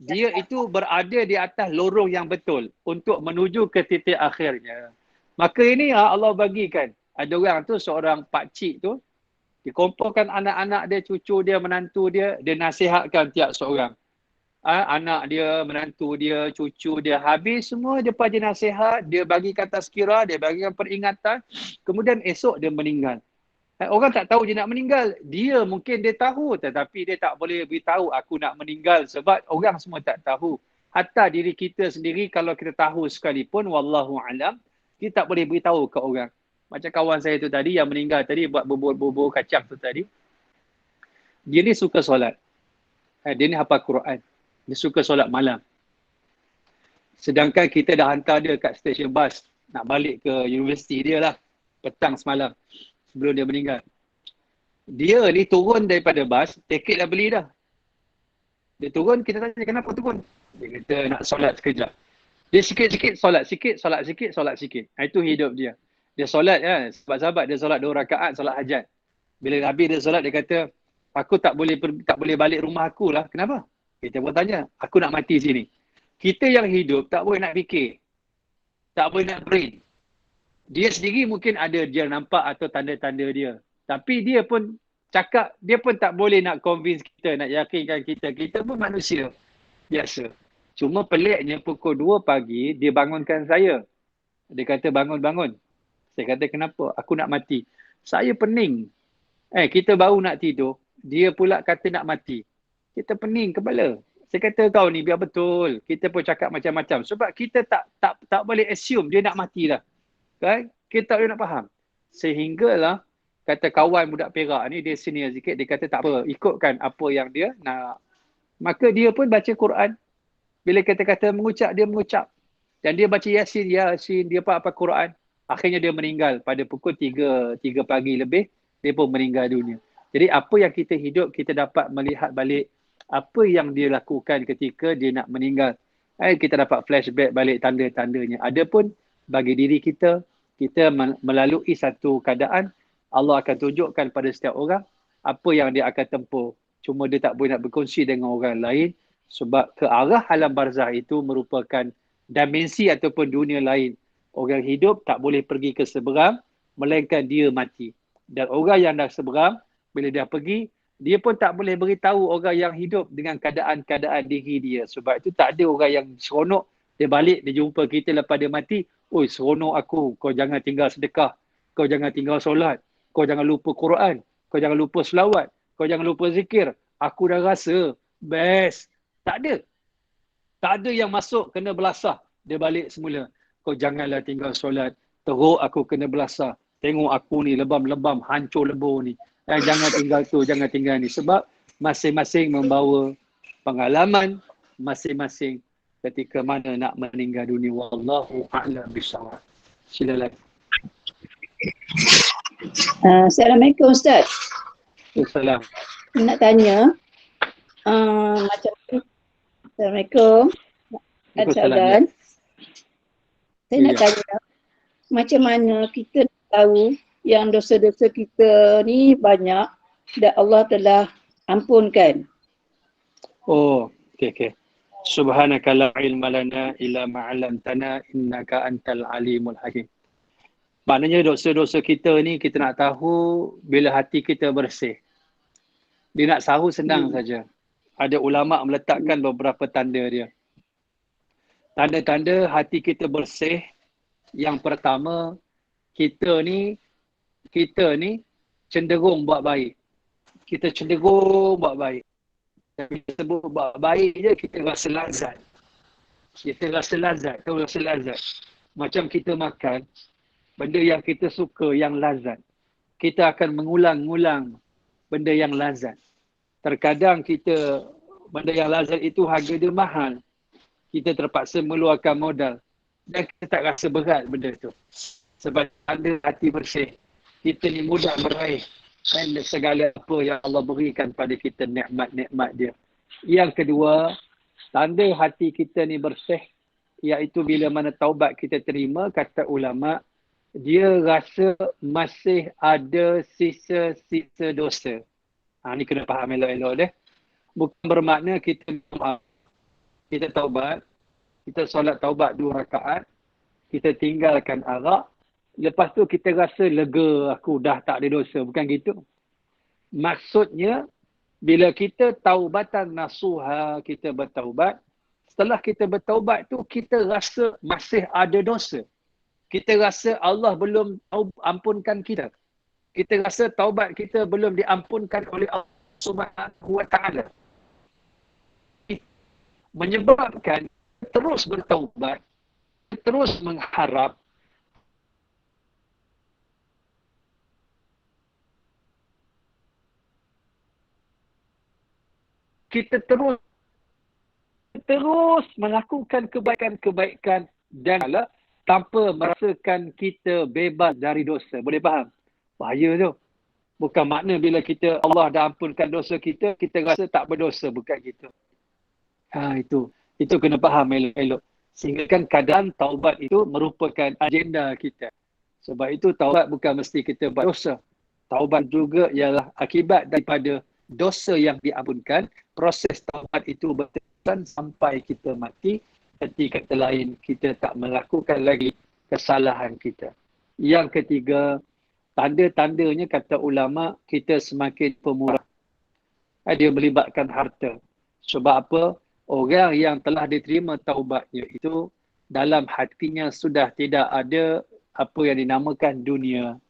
dia itu berada di atas lorong yang betul untuk menuju ke titik akhirnya. Maka ini Allah bagikan. Ada orang tu, seorang pakcik tu, dikumpulkan anak-anak dia, cucu dia, menantu dia, dia nasihatkan tiap seorang. Anak dia, menantu dia, cucu dia, habis semua dia bagi nasihat, dia bagikan tazkirah, dia bagikan peringatan, kemudian esok dia meninggal. Orang tak tahu dia nak meninggal. Dia mungkin dia tahu tetapi dia tak boleh beritahu aku nak meninggal sebab orang semua tak tahu. Hatta diri kita sendiri kalau kita tahu sekalipun, wallahu alam, kita tak boleh beritahu ke orang. Macam kawan saya tu tadi yang meninggal tadi buat bubur kacang tu tadi. Dia ni suka solat. Dia ni hafal Quran. Dia suka solat malam. Sedangkan kita dah hantar dia kat stesen bas nak balik ke universiti dia lah petang semalam. Sebelum dia meninggal. Dia ni turun daripada bas, tiket dah beli dah. Dia turun, kita tanya kenapa turun? Dia kata nak solat sekejap. Dia sikit-sikit solat, solat sikit. Itu hidup dia. Dia solat sahabat-sahabat, dia solat 2 rakaat, solat hajat. Bila habis dia solat, dia kata, aku tak boleh balik rumah aku lah. Kenapa? Kita pun tanya, aku nak mati sini. Kita yang hidup tak boleh nak fikir. Tak boleh nak brain. Dia sendiri mungkin ada dia nampak atau tanda-tanda dia. Tapi dia pun cakap, dia pun tak boleh nak convince kita, nak yakinkan kita. Kita pun manusia biasa. Cuma peliknya pukul 2 pagi, dia bangunkan saya. Dia kata bangun-bangun. Saya kata kenapa? Aku nak mati. Saya pening. Kita baru nak tidur. Dia pula kata nak mati. Kita pening kepala. Saya kata kau ni biar betul. Kita pun cakap macam-macam. Sebab kita tak boleh assume dia nak mati dah. Kan? Kita tak boleh nak faham. Sehinggalah kata kawan budak Perak ni, dia senior sikit, dia kata tak apa, ikutkan apa yang dia nak. Maka dia pun baca Quran. Bila kita kata mengucap, dia mengucap. Dan dia baca Yasin, dia apa Quran. Akhirnya dia meninggal pada pukul 3 pagi lebih, dia pun meninggal dunia. Jadi apa yang kita hidup, kita dapat melihat balik apa yang dia lakukan ketika dia nak meninggal. Kita dapat flashback balik tanda-tandanya. Adapun bagi diri kita, kita melalui satu keadaan, Allah akan tunjukkan pada setiap orang apa yang dia akan tempuh. Cuma dia tak boleh nak berkongsi dengan orang lain sebab ke arah alam barzah itu merupakan dimensi ataupun dunia lain. Orang hidup tak boleh pergi ke seberang melainkan dia mati. Dan orang yang dah seberang, bila dia pergi, dia pun tak boleh beritahu orang yang hidup dengan keadaan-keadaan diri dia. Sebab itu tak ada orang yang seronok, dia balik, dia jumpa kita lepas dia mati, oi seronok aku, kau jangan tinggal sedekah, kau jangan tinggal solat, kau jangan lupa Quran, kau jangan lupa selawat, kau jangan lupa zikir. Aku dah rasa best. Tak ada. Tak ada yang masuk kena belasah. Dia balik semula. Kau janganlah tinggal solat. Teruk aku kena belasah. Tengok aku ni lebam-lebam, hancur lebur ni. Jangan tinggal tu, jangan tinggal ni. Sebab masing-masing membawa pengalaman masing-masing ketika mana nak meninggal dunia. Wallahu a'lam bishawab. Silakan. Assalamualaikum Ustaz. Assalamualaikum. Nak tanya macam Assalamualaikum. Waalaikumsalam. Saya nak tanya macam mana kita tahu yang dosa-dosa kita ni banyak dan Allah telah ampunkan. Oh, okey. Subhanaka la ilma lana illa ma 'allamtana innaka antal alimul hakim. Maknanya dosa-dosa kita ni kita nak tahu bila hati kita bersih. Dia nak tahu senang saja. Ada ulama' meletakkan beberapa tanda dia. Tanda-tanda hati kita bersih, yang pertama, kita ni cenderung buat baik. Kita cenderung buat baik. Bila sebut buat baik je, kita rasa lazat. Tahu rasa lazat. Macam kita makan, benda yang kita suka, yang lazat. Kita akan mengulang-ulang benda yang lazat. Terkadang benda yang lazat itu harga dia mahal. Kita terpaksa meluarkan modal. Dan kita tak rasa berat benda tu. Sebab ada hati bersih. Kita ni mudah meraih segala apa yang Allah berikan pada kita, nikmat-nikmat dia. Yang kedua, tanda hati kita ni bersih, iaitu bila mana taubat kita terima, kata ulama, dia rasa masih ada sisa-sisa dosa. Ni kena faham elok-elok dia. Bukan bermakna kita taubat, kita solat taubat 2 rakaat, kita tinggalkan arak, lepas tu kita rasa lega, aku dah tak ada dosa. Bukan gitu. Maksudnya, bila kita taubatan nasuha, kita bertaubat, setelah kita bertaubat tu, kita rasa masih ada dosa. Kita rasa Allah belum ampunkan kita. Kita rasa taubat kita belum diampunkan oleh Allah Subhanahu wa Ta'ala. Menyebabkan terus bertaubat, terus mengharap kita terus melakukan kebaikan-kebaikan dan tanpa merasakan kita bebas dari dosa. Boleh faham? Bahaya tu. Bukan makna bila Allah dah ampunkan dosa kita, kita rasa tak berdosa. Bukan gitu. Itu kena faham elok-elok. Sehingga kan keadaan taubat itu merupakan agenda kita. Sebab itu taubat bukan mesti kita buat dosa. Taubat juga ialah akibat daripada dosa yang diampunkan. Proses taubat itu berterusan sampai kita mati. Ketika kata lain, kita tak melakukan lagi kesalahan kita. Yang ketiga, tanda-tandanya kata ulama, kita semakin pemurah. Dia melibatkan harta. Sebab apa? Orang yang telah diterima taubatnya itu dalam hatinya sudah tidak ada apa yang dinamakan dunia.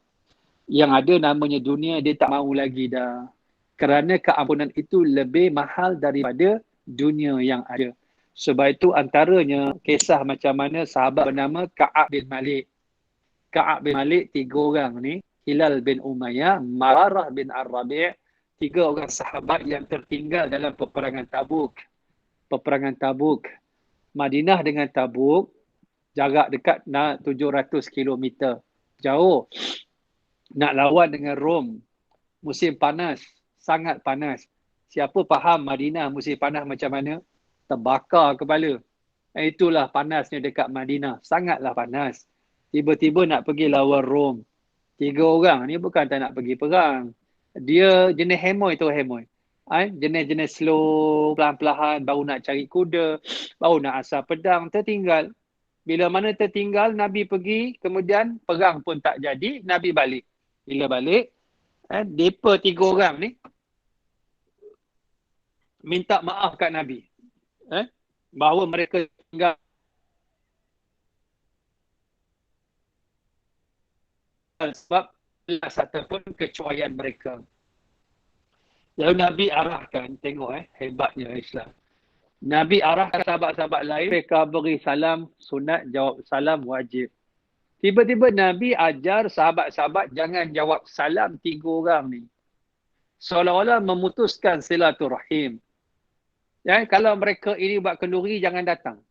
Yang ada namanya dunia, dia tak mahu lagi dah. Kerana keampunan itu lebih mahal daripada dunia yang ada. Sebab itu antaranya kisah macam mana sahabat bernama Ka'ab bin Malik. Ka'ab bin Malik, 3 orang ni, Hilal bin Umayyah, Mararah bin Ar-Rabi', 3 orang sahabat yang tertinggal dalam peperangan Tabuk. Madinah dengan Tabuk jarak dekat 700 km. Jauh. Nak lawan dengan Rom, musim panas, sangat panas. Siapa faham Madinah musim panas macam mana? Terbakar kepala. Itulah panasnya dekat Madinah. Sangatlah panas. Tiba-tiba nak pergi lawan Rom. 3 orang ni bukan tak nak pergi perang. Dia jenis hemoy tu hemoy. Jenis-jenis slow, pelan-pelan, baru nak cari kuda, baru nak asal pedang, tertinggal. Bila mana tertinggal, Nabi pergi, kemudian perang pun tak jadi, Nabi balik. Bila balik, mereka 3 orang ni minta maaf kat Nabi. Bahawa mereka tinggal sebab ataupun kecuaian mereka. Lalu Nabi arahkan, tengok hebatnya Islam. Nabi arahkan sahabat-sahabat lain, mereka beri salam sunat, jawab salam wajib. Tiba-tiba Nabi ajar sahabat-sahabat jangan jawab salam 3 orang ni. Seolah-olah memutuskan silaturahim. Kalau mereka ini buat kenduri, jangan datang.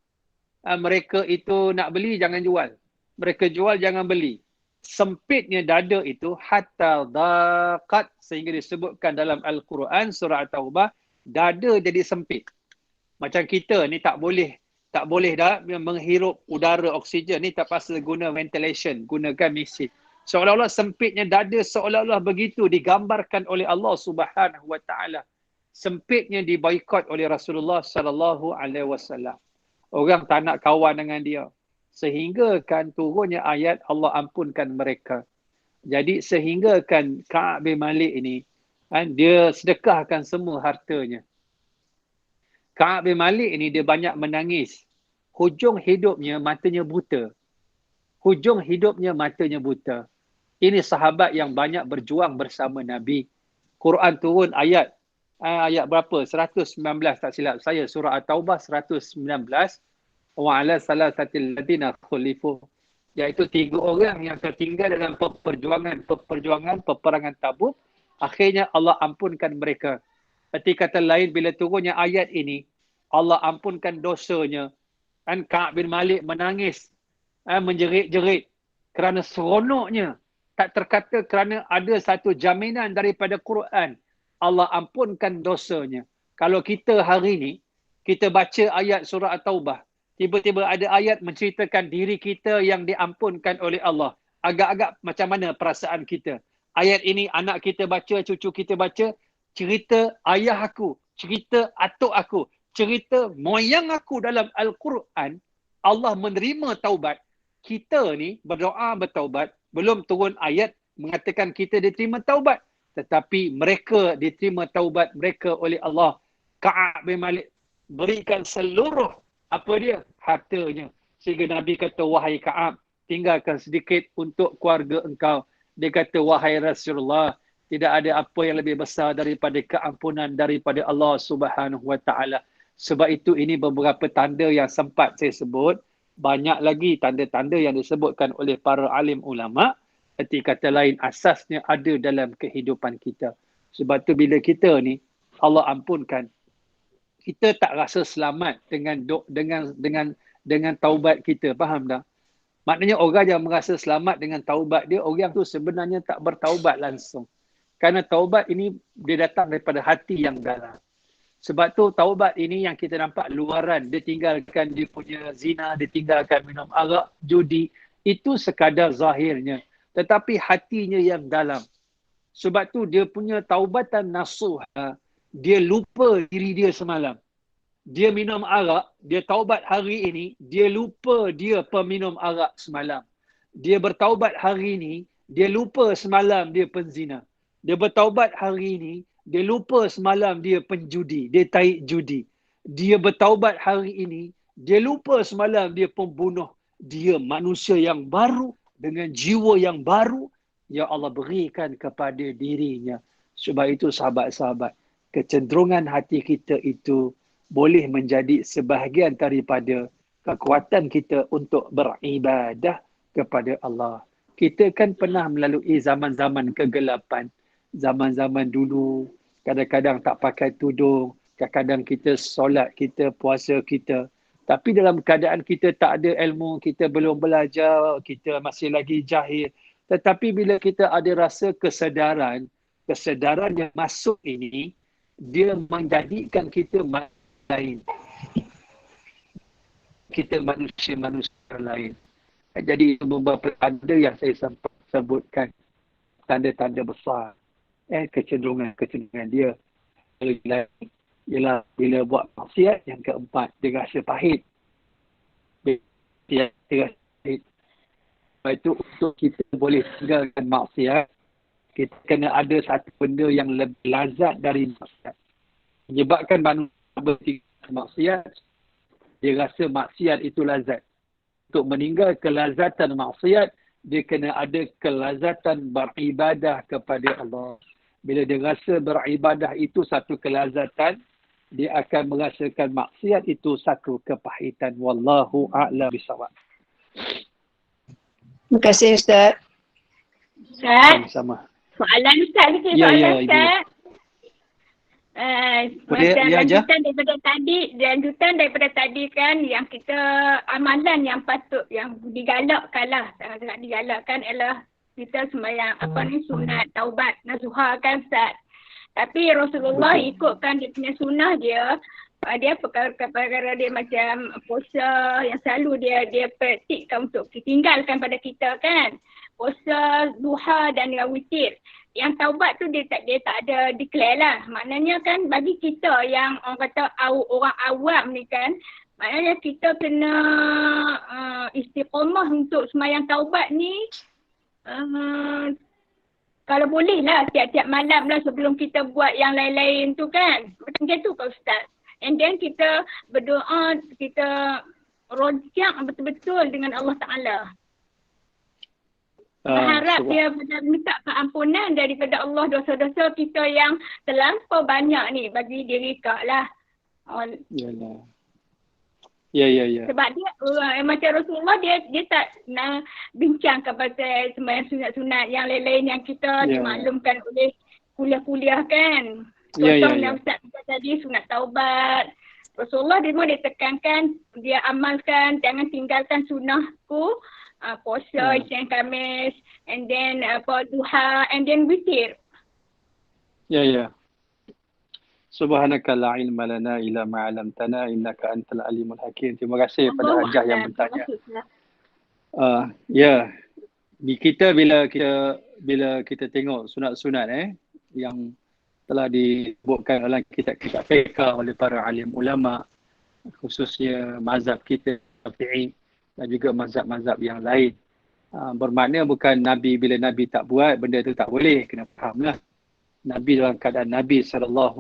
Mereka itu nak beli, jangan jual. Mereka jual, jangan beli. Sempitnya dada itu hatta daqat, sehingga disebutkan dalam Al-Quran surah At-Taubah, dada jadi sempit. Macam kita ni tak boleh dah menghirup udara oksigen ni, terpaksa guna ventilation, gunakan mesin. Seolah-olah sempitnya dada, seolah-olah begitu digambarkan oleh Allah Subhanahu wa taala. Sempitnya diboikot oleh Rasulullah sallallahu alaihi wasallam. Orang tak nak kawan dengan dia. Sehingga kan turunnya ayat Allah ampunkan mereka. Jadi sehingga kan Ka'ab bin Malik ini, dia sedekahkan semua hartanya. Ka'ab bin Malik ini dia banyak menangis. Hujung hidupnya matanya buta. Hujung hidupnya matanya buta. Ini sahabat yang banyak berjuang bersama Nabi. Quran turun ayat berapa? 119 tak silap saya, surah At-Taubah 119. Wa ala salasatil ladina khulifu, iaitu 3 orang yang tertinggal dalam peperangan Tabuk, akhirnya Allah ampunkan mereka. Arti kata lain, bila turunnya ayat ini, Allah ampunkan dosanya. Dan Ka'ab bin Malik menangis, menjerit-jerit kerana seronoknya. Tak terkata kerana ada satu jaminan daripada Quran, Allah ampunkan dosanya. Kalau kita hari ini, kita baca ayat surah At-Taubah, tiba-tiba ada ayat menceritakan diri kita yang diampunkan oleh Allah. Agak-agak macam mana perasaan kita? Ayat ini anak kita baca, cucu kita baca, cerita ayah aku, cerita atuk aku, cerita moyang aku dalam Al-Quran. Allah menerima taubat. Kita ni berdoa bertaubat, belum turun ayat mengatakan kita diterima taubat. Tetapi mereka diterima taubat mereka oleh Allah. Ka'ab bin Malik berikan seluruh hartanya. Sehingga Nabi kata, wahai Ka'ab, tinggalkan sedikit untuk keluarga engkau. Dia kata, wahai Rasulullah, tidak ada apa yang lebih besar daripada keampunan daripada Allah Subhanahu wa taala. Sebab itu ini beberapa tanda yang sempat saya sebut. Banyak lagi tanda-tanda yang disebutkan oleh para alim ulama. Arti kata lain, asasnya ada dalam kehidupan kita. Sebab tu bila kita ni Allah ampunkan, kita tak rasa selamat dengan taubat kita. Faham tak? Maknanya orang yang merasa selamat dengan taubat dia, orang tu sebenarnya tak bertaubat langsung. Kerana taubat ini dia datang daripada hati yang dalam. Sebab tu taubat ini yang kita nampak luaran. Dia tinggalkan dia punya zina, dia tinggalkan minum arak, judi. Itu sekadar zahirnya. Tetapi hatinya yang dalam. Sebab tu dia punya taubatan nasuh. Dia lupa diri dia semalam. Dia minum arak, dia taubat hari ini, dia lupa dia peminum arak semalam. Dia bertaubat hari ini, dia lupa semalam dia penzina. Dia bertaubat hari ini, dia lupa semalam dia penjudi, dia tarik judi. Dia bertaubat hari ini, dia lupa semalam dia pembunuh. Dia manusia yang baru dengan jiwa yang baru yang Allah berikan kepada dirinya. Sebab itu sahabat-sahabat, kecenderungan hati kita itu boleh menjadi sebahagian daripada kekuatan kita untuk beribadah kepada Allah. Kita kan pernah melalui zaman-zaman kegelapan. Zaman-zaman dulu, kadang-kadang tak pakai tudung. Kadang-kadang kita solat kita, puasa kita Tapi dalam keadaan kita tak ada ilmu, kita belum belajar, kita masih lagi jahil. Tetapi bila kita ada rasa kesedaran yang masuk ini, dia menjadikan kita lain. Kita manusia lain. Jadi beberapa tanda yang saya sebutkan, tanda-tanda besar, kecenderungan dia. Ialah bila buat maksiat, yang keempat, dia rasa pahit. Dia rasa pahit. Sebab itu untuk kita boleh tinggalkan maksiat, kita kena ada satu benda yang lebih lazat dari maksiat. Menyebabkan manusia bertinggal maksiat, dia rasa maksiat itu lazat. Untuk meninggal kelazatan maksiat, dia kena ada kelazatan beribadah kepada Allah. Bila dia rasa beribadah itu satu kelazatan, dia akan merasakan maksiat itu satu kepahitan. Wallahu a'lam bishawab. Terima kasih Ustaz. Ustaz, Sama-sama. soalan Ustaz ni Ya, soalan Ibu. Ustaz. Boleh, Macam ya, lanjutan daripada tadi kan, yang kita amalan yang patut, yang digalakkan lah, sangat digalakkan ialah kita sembahyang sunat taubat nasuha kan Ustaz. Tapi Rasulullah ikutkan dia punya sunnah dia, dia perkara-perkara dia macam puasa yang selalu dia praktikkan untuk tinggalkan pada kita kan. Puasa, duha dan witir. Yang taubat tu dia tak ada declare lah. Maknanya kan bagi kita yang orang kata orang awam ni kan, maknanya kita kena istiqamah untuk sembahyang taubat ni. Kalau boleh lah tiap-tiap malam lah sebelum kita buat yang lain-lain tu kan. Macam tu Pak Ustaz. And then kita berdoa, kita rojak betul-betul dengan Allah Ta'ala. Berharap dia minta keampunan daripada Allah dosa-dosa kita yang terlampau banyak ni bagi diri Kak lah. Yalah. Ya. Sebab dia macam Rasulullah dia tak nak bincangkan pasal sembahyang sunat-sunat yang lain-lain yang kita dimaklumkan oleh kuliah-kuliah kan. Contohnya Ustaz tadi sunat taubat. Rasulullah dia tekankan, dia amalkan, jangan tinggalkan sunnahku, puasa, Isnin Khamis, and then duha, and then witir. Ya. Subhanaka la ilma lana illa ma 'allamtana innaka antal alimul hakim. Terima kasih pada Hajah yang bertanya. Di kita bila kita tengok sunat-sunat yang telah disebutkan dalam kitab-kitab fiqh oleh para alim ulama, khususnya mazhab kita Syafi'i dan juga mazhab-mazhab yang lain, bermakna bukan bila Nabi tak buat benda tu tak boleh, kena fahamlah. Nabi dalam keadaan Nabi SAW,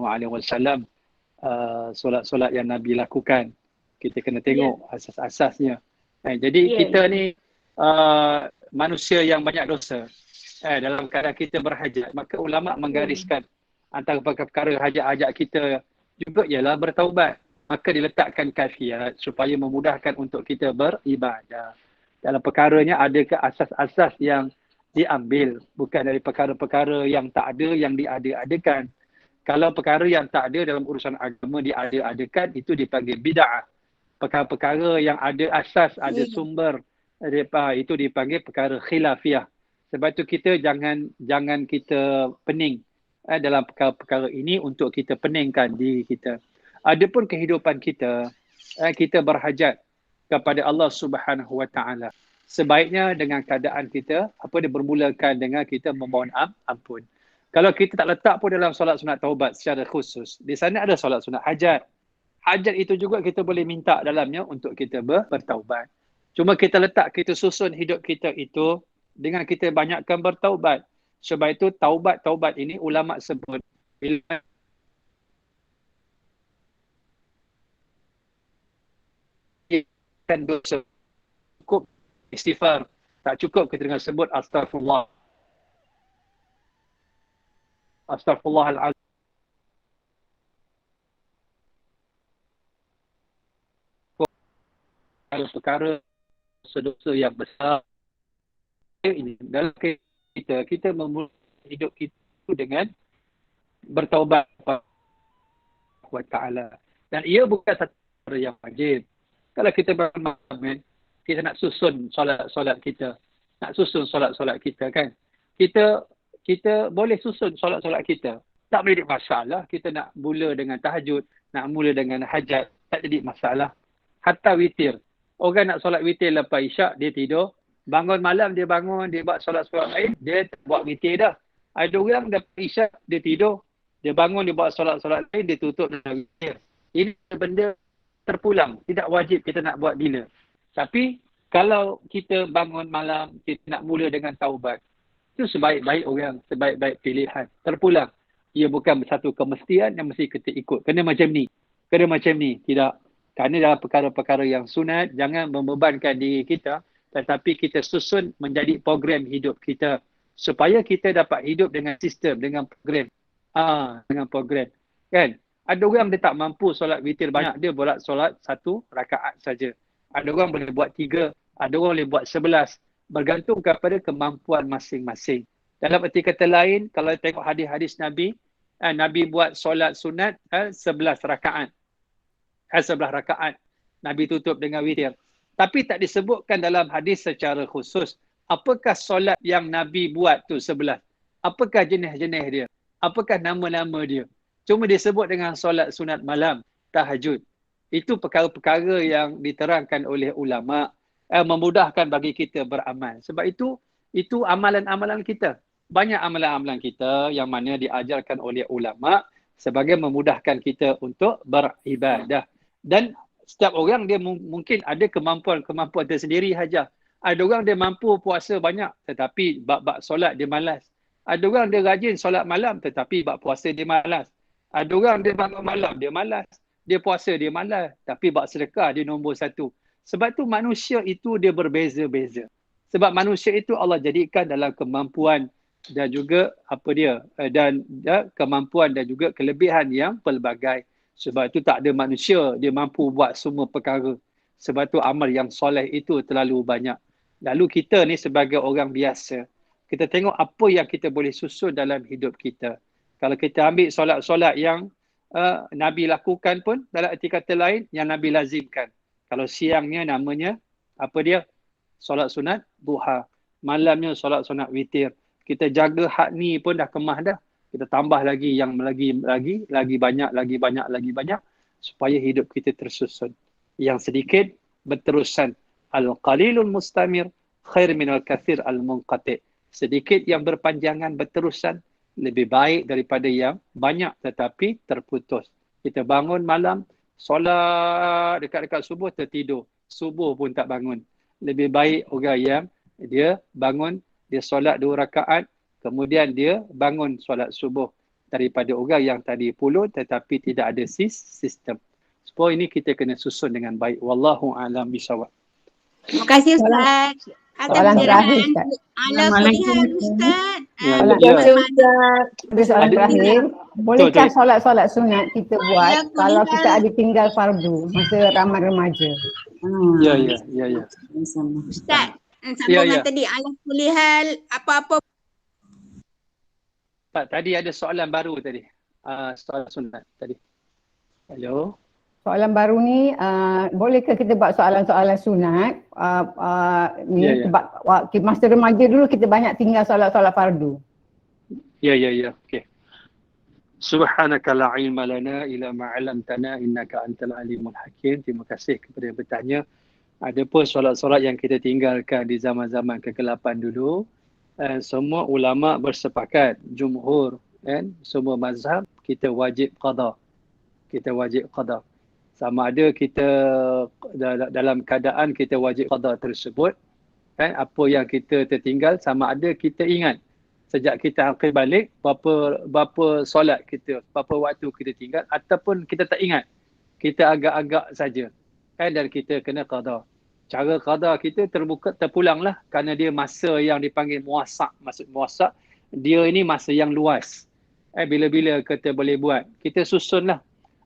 solat-solat yang Nabi lakukan, kita kena tengok asas-asasnya. Jadi kita ni manusia yang banyak dosa. Dalam keadaan kita berhajat, maka ulama menggariskan antara perkara hajat-hajat kita juga ialah bertaubat. Maka diletakkan kafiat supaya memudahkan untuk kita beribadah. Dalam perkaranya adakah asas-asas yang diambil, bukan dari perkara-perkara yang tak ada yang diada-adakan. Kalau perkara yang tak ada dalam urusan agama diada-adakan, itu dipanggil bid'ah. Perkara-perkara yang ada asas, ada sumber, itu dipanggil perkara khilafiyah. Sebab itu kita jangan kita pening dalam perkara-perkara ini untuk kita peningkan diri kita. Adapun kehidupan kita, kita berhajat kepada Allah Subhanahu Wa Taala. Sebaiknya dengan keadaan kita, bermulakan dengan kita memohon ampun. Kalau kita tak letak pun dalam solat sunat taubat secara khusus, di sana ada solat sunat hajat. Hajat itu juga kita boleh minta dalamnya untuk kita bertaubat. Cuma kita kita susun hidup kita itu dengan kita banyakkan bertaubat. Sebab itu taubat ini ulama sebut bila dosa cukup istighfar, tak cukup kita dengan sebut Astaghfirullahalazim. Perkara dosa yang besar ini dalam kita memulai hidup kita dengan bertaubat kepada Allah Ta'ala. Dan ia bukan satu perkara yang wajib. Kalau kita bangun maghrib, kita nak susun solat kita. Nak susun solat kita kan. Kita boleh susun solat kita. Tak boleh jadi masalah. Kita nak mula dengan tahajud, nak mula dengan hajat, tak jadi masalah. Hatta witir. Orang nak solat witir lepas isyak, dia tidur. Bangun malam, dia bangun, dia buat solat lain, dia buat witir dah. Ada orang lepas isyak, dia tidur. Dia bangun, dia buat solat lain, dia tutup dengan witir. Ini benda terpulang. Tidak wajib kita nak buat bila. Tapi kalau kita bangun malam, kita nak mula dengan taubat. Itu sebaik-baik orang, sebaik-baik pilihan. Terpulang. Ia bukan satu kemestian yang mesti kita ikut. Kena macam ni. Tidak. Kerana dalam perkara-perkara yang sunat, jangan membebankan diri kita, tetapi kita susun menjadi program hidup kita. Supaya kita dapat hidup dengan sistem, dengan program. Dengan program. Kan? Ada orang dia tak mampu solat witir banyak, dia buat solat 1 rakaat saja. Ada orang boleh buat 3, ada orang boleh buat 11. Bergantung kepada kemampuan masing-masing. Dalam erti kata lain, kalau tengok hadis-hadis Nabi, Nabi buat solat sunat 11 rakaat. 11 rakaat. Nabi tutup dengan witir. Tapi tak disebutkan dalam hadis secara khusus. Apakah solat yang Nabi buat tu 11? Apakah jenis-jenis dia? Apakah nama-nama dia? Cuma disebut dengan solat sunat malam, tahajud. Itu perkara-perkara yang diterangkan oleh ulama, memudahkan bagi kita beramal. Sebab itu amalan-amalan kita. Banyak amalan-amalan kita yang mana diajarkan oleh ulama sebagai memudahkan kita untuk beribadah. Dan setiap orang dia mungkin ada kemampuan tersendiri saja. Ada orang dia mampu puasa banyak tetapi bab solat dia malas. Ada orang dia rajin solat malam tetapi bab puasa dia malas. Ada orang dia bangun malam dia malas. Dia puasa dia malas tapi bab sedekah dia nombor 1. Sebab tu manusia itu dia berbeza-beza. Sebab manusia itu Allah jadikan dalam kemampuan dan juga kemampuan dan juga kelebihan yang pelbagai. Sebab itu tak ada manusia dia mampu buat semua perkara. Sebab tu amal yang soleh itu terlalu banyak. Lalu kita ni sebagai orang biasa, kita tengok apa yang kita boleh susun dalam hidup kita. Kalau kita ambil solat-solat yang Nabi lakukan pun, dalam erti kata lain yang Nabi lazimkan. Kalau siangnya namanya apa dia? Solat sunat duha. Malamnya solat sunat witir. Kita jaga hak ni pun dah kemah dah. Kita tambah lagi yang lagi banyak supaya hidup kita tersusun. Yang sedikit berterusan. Al-qalilul mustamir khair minal kathir al-munqati. Sedikit yang berpanjangan berterusan lebih baik daripada yang banyak tetapi terputus. Kita bangun malam, solat dekat-dekat subuh tertidur. Subuh pun tak bangun. Lebih baik orang yang dia bangun, dia solat 2 rakaat, kemudian dia bangun solat subuh daripada orang yang tadi puluh tetapi tidak ada sistem. Supaya ini kita kena susun dengan baik. Wallahu a'lam bishawab. Terima kasih Ustaz. Soalan terakhir Ustaz. Ala kulihan Ustaz. Ada soalan terakhir. Bolehkah solat-solat sunat kita buat kalau kita ada tinggal fardu masa ramai remaja? Ya. Ustaz, sambungan tadi ala kulihan apa-apa. Pak, tadi ada soalan baru tadi. Soalan sunat tadi. Hello. Soalan baru ni, bolehkah kita buat soalan-soalan sunat? Sebab masa remaja dulu kita banyak tinggal solat-solat fardu. Ya. Okey. Subhanaka la ilma lana illa ma 'allamtana innaka antal alimul hakim. Terima kasih kepada yang bertanya. Ada pun solat-solat yang kita tinggalkan di zaman-zaman kegelapan dulu. Semua ulama bersepakat, jumhur kan, semua mazhab kita wajib qada. Sama ada kita dalam keadaan kita wajib qada tersebut, kan, apa yang kita tertinggal, sama ada kita ingat sejak kita aqil balik berapa solat kita, berapa waktu kita tinggal, ataupun kita tak ingat, kita agak-agak saja, kan, dan kita kena qada. Cara qada kita terpulanglah kerana dia masa yang dipanggil muwasak. Maksud muwasak, dia ini masa yang luas. Bila-bila kita boleh buat, kita susunlah.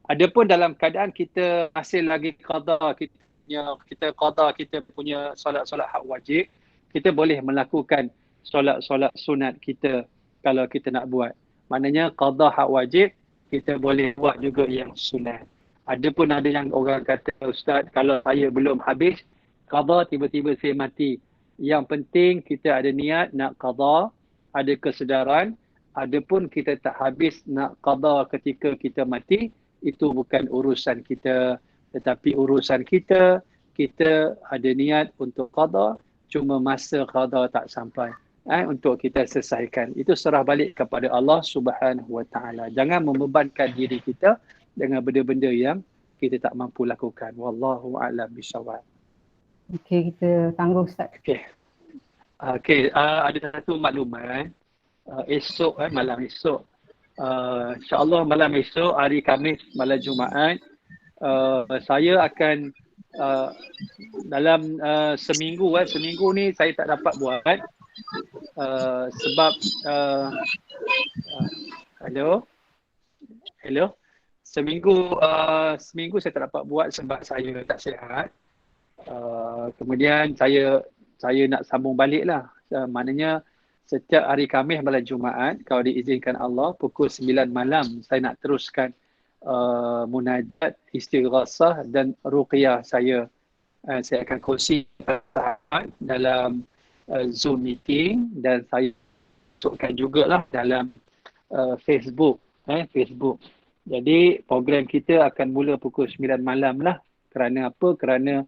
Adapun dalam keadaan kita masih lagi qada, kita punya solat-solat hak wajib, kita boleh melakukan solat-solat sunat kita kalau kita nak buat. Maknanya qada hak wajib, kita boleh buat juga yang sunat. Ada pun ada yang orang kata, Ustaz, kalau saya belum habis qada, tiba-tiba saya mati. Yang penting kita ada niat nak qada, ada kesedaran. Ada pun kita tak habis nak qada ketika kita mati, itu bukan urusan kita. Tetapi urusan kita, kita ada niat untuk qada, cuma masa qada tak sampai. Untuk kita selesaikan. Itu serah balik kepada Allah Subhanahu Wa Taala. Jangan membebankan diri kita dengan benda-benda yang kita tak mampu lakukan. Wallahu a'lam bishawab. Okey, kita tangguh Ustaz. Okey, ada satu maklumat. Esok, malam esok. InsyaAllah malam esok, hari Khamis, malam Jumaat, saya akan dalam seminggu ni saya tak dapat buat sebab hello. Seminggu saya tak dapat buat sebab saya tak sihat. Kemudian saya nak sambung balik lah. Maknanya setiap hari Khamis malam Jumaat, kalau diizinkan Allah, pukul 9 malam saya nak teruskan munajat, istighasah dan ruqyah saya. Saya akan kongsi dalam Zoom meeting dan saya masukkan jugalah dalam Facebook. Jadi program kita akan mula pukul 9 malam lah. Kerana apa? Kerana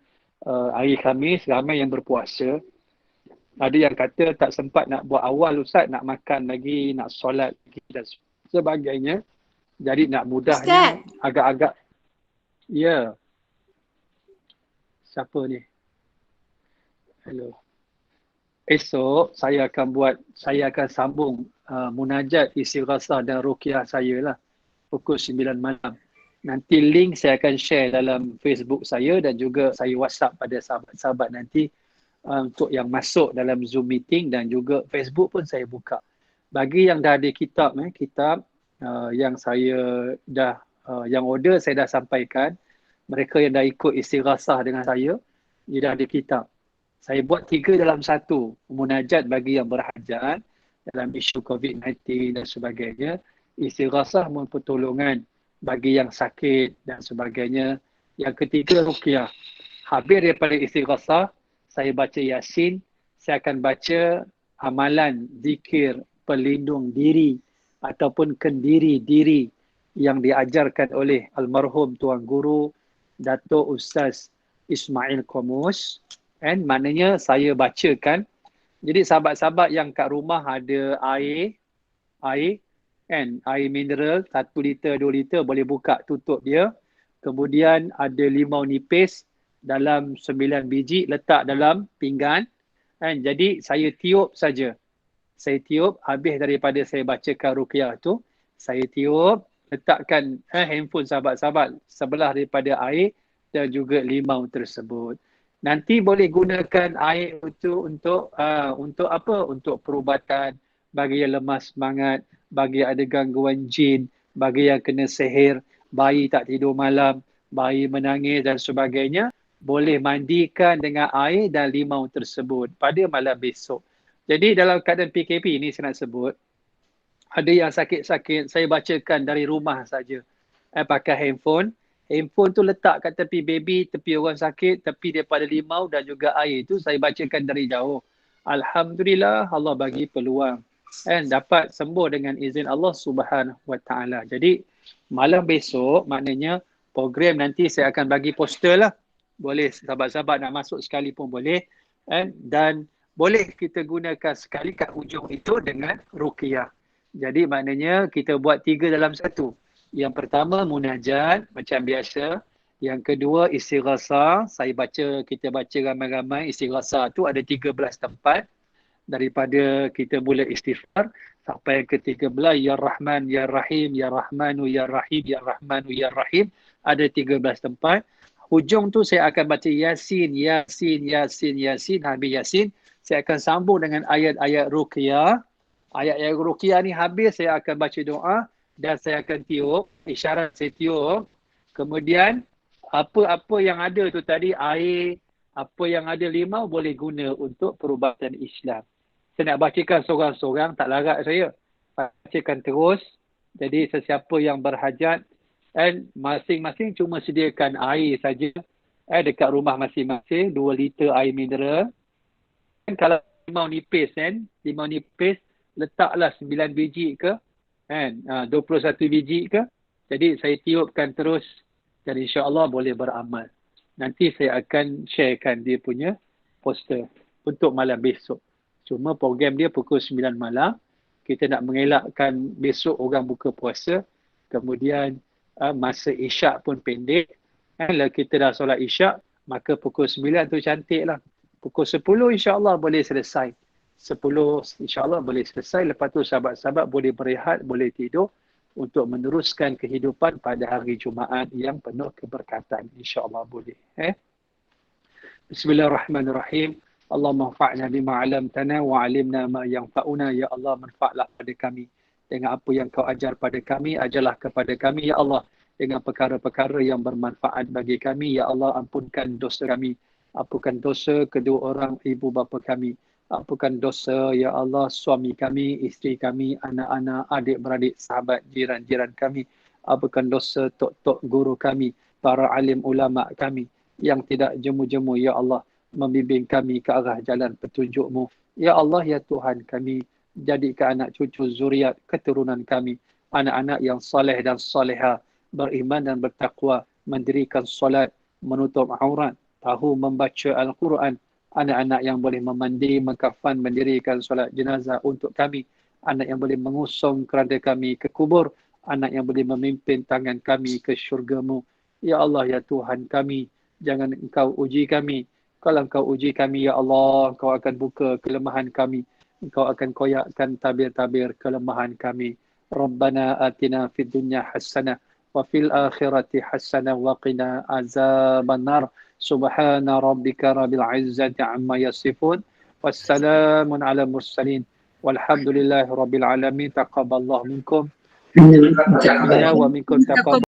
hari Khamis ramai yang berpuasa. Ada yang kata tak sempat nak buat awal Ustaz, nak makan lagi, nak solat lagi dan sebagainya. Jadi nak mudahnya agak-agak. Ya. Siapa ni? Hello. Esok saya akan sambung munajat, istighasah dan ruqyah saya lah. Pukul 9 malam. Nanti link saya akan share dalam Facebook saya dan juga saya WhatsApp pada sahabat-sahabat nanti untuk yang masuk dalam Zoom meeting, dan juga Facebook pun saya buka. Bagi yang dah ada kitab yang saya dah yang order saya dah sampaikan, mereka yang dah ikut istighasah dengan saya, dia dah ada kitab. Saya buat 3 dalam 1, munajat bagi yang berhajat dalam isu COVID-19 dan sebagainya, istighasah pertolongan bagi yang sakit dan sebagainya. Yang ketiga ruqyah. Habis daripada istighasah, saya baca Yasin, saya akan baca amalan zikir pelindung diri ataupun kendiri diri yang diajarkan oleh almarhum Tuan Guru Dato' Ustaz Ismail Qamus. Maknanya saya bacakan. Jadi sahabat-sahabat yang kat rumah ada air mineral 1 liter, 2 liter, boleh buka tutup dia. Kemudian ada limau nipis dalam 9 biji, letak dalam pinggan. Jadi saya tiup saja. Saya tiup, habis daripada saya bacakan ruqyah tu, saya tiup, letakkan handphone sahabat-sahabat sebelah daripada air dan juga limau tersebut. Nanti boleh gunakan air itu untuk apa? Untuk perubatan bagi yang lemah semangat, bagi yang ada gangguan jin, bagi yang kena sihir, bayi tak tidur malam, bayi menangis dan sebagainya. Boleh mandikan dengan air dan limau tersebut pada malam besok. Jadi dalam keadaan PKP ni saya nak sebut, ada yang sakit-sakit, saya bacakan dari rumah saja. Pakai handphone. Handphone tu letak kat tepi baby, tepi orang sakit, tepi daripada limau dan juga air tu saya bacakan dari jauh. Alhamdulillah, Allah bagi peluang. Dapat sembuh dengan izin Allah Subhanahu Wa Taala. Jadi malam besok maknanya program nanti saya akan bagi poster lah. Boleh sahabat-sahabat nak masuk sekali pun boleh. Dan boleh kita gunakan sekali kat ujung itu dengan ruqyah. Jadi maknanya kita buat 3 dalam 1. Yang pertama munajat macam biasa. Yang kedua istighasah. Kita baca ramai-ramai. Istighasah tu ada 13 tempat. Daripada kita mula istighfar sampai yang ke-13, Ya Rahman, Ya Rahim, Ya Rahmanu, Ya Rahim, Ya Rahmanu, Ya Rahim. Ada 13 tempat. Hujung tu saya akan baca Yasin, Yasin, Yasin, Yasin. Habis Yasin, saya akan sambung dengan ayat-ayat ruqyah. Ayat-ayat ruqyah ni habis, saya akan baca doa dan saya akan tiup. Isyarat saya tiup. Kemudian, apa yang ada tu tadi, air, apa yang ada limau boleh guna untuk perubatan Islam. Saya nak bacakan seorang-seorang, tak larat saya. Bacakan terus. Jadi sesiapa yang berhajat And masing-masing cuma sediakan air saja dekat rumah masing-masing, 2 liter air mineral. Dan kalau limau nipis letaklah 9 biji ke 21 biji ke. Jadi saya tiupkan terus dan insya-Allah boleh beramal. Nanti saya akan sharekan dia punya poster untuk malam besok. Cuma program dia pukul 9 malam. Kita nak mengelakkan besok orang buka puasa. Kemudian masa isyak pun pendek. Kalau kita dah solat isyak, maka pukul 9 tu cantik lah. Pukul 10 insya-Allah boleh selesai. 10 insya-Allah boleh selesai. Lepas tu sahabat-sahabat boleh berehat, boleh tidur untuk meneruskan kehidupan pada hari Jumaat yang penuh keberkatan. InsyaAllah boleh. Bismillahirrahmanirrahim. Allahumma anfa'na bima 'allamtana wa 'allimna ma yanfa'una. Ya Allah, manfaatlah pada kami dengan apa yang kau ajar pada kami, ajarlah kepada kami ya Allah dengan perkara-perkara yang bermanfaat bagi kami. Ya Allah, ampunkan dosa kami, ampunkan dosa kedua orang ibu bapa kami, ampunkan dosa ya Allah suami kami, isteri kami, anak-anak, adik-beradik, sahabat, jiran-jiran kami, ampunkan dosa tok-tok guru kami, para alim ulama kami yang tidak jemu-jemu ya Allah, membimbing kami ke arah jalan petunjuk-Mu. Ya Allah, ya Tuhan kami, jadikan anak cucu zuriat keturunan kami anak-anak yang saleh dan salihah, beriman dan bertakwa, mendirikan solat, menutup aurat, tahu membaca Al-Quran, anak-anak yang boleh memandi, mengkafan, mendirikan solat jenazah untuk kami, anak yang boleh mengusung keranda kami ke kubur, anak yang boleh memimpin tangan kami ke syurga-Mu. Ya Allah, ya Tuhan kami, jangan Engkau uji kami. Kalau Engkau uji kami, ya Allah, Engkau akan buka kelemahan kami. Engkau akan koyakkan tabir-tabir kelemahan kami. Rabbana atina fid dunya hasanah wa fil akhirati hasanah wa qina azaban nar. Subhana rabbika rabbil izzati amma yasifun. Wassalamun ala mursalin. Walhamdulillahi rabbil alamin. Taqabbalallahu minkum. Wa minkum taqabbal.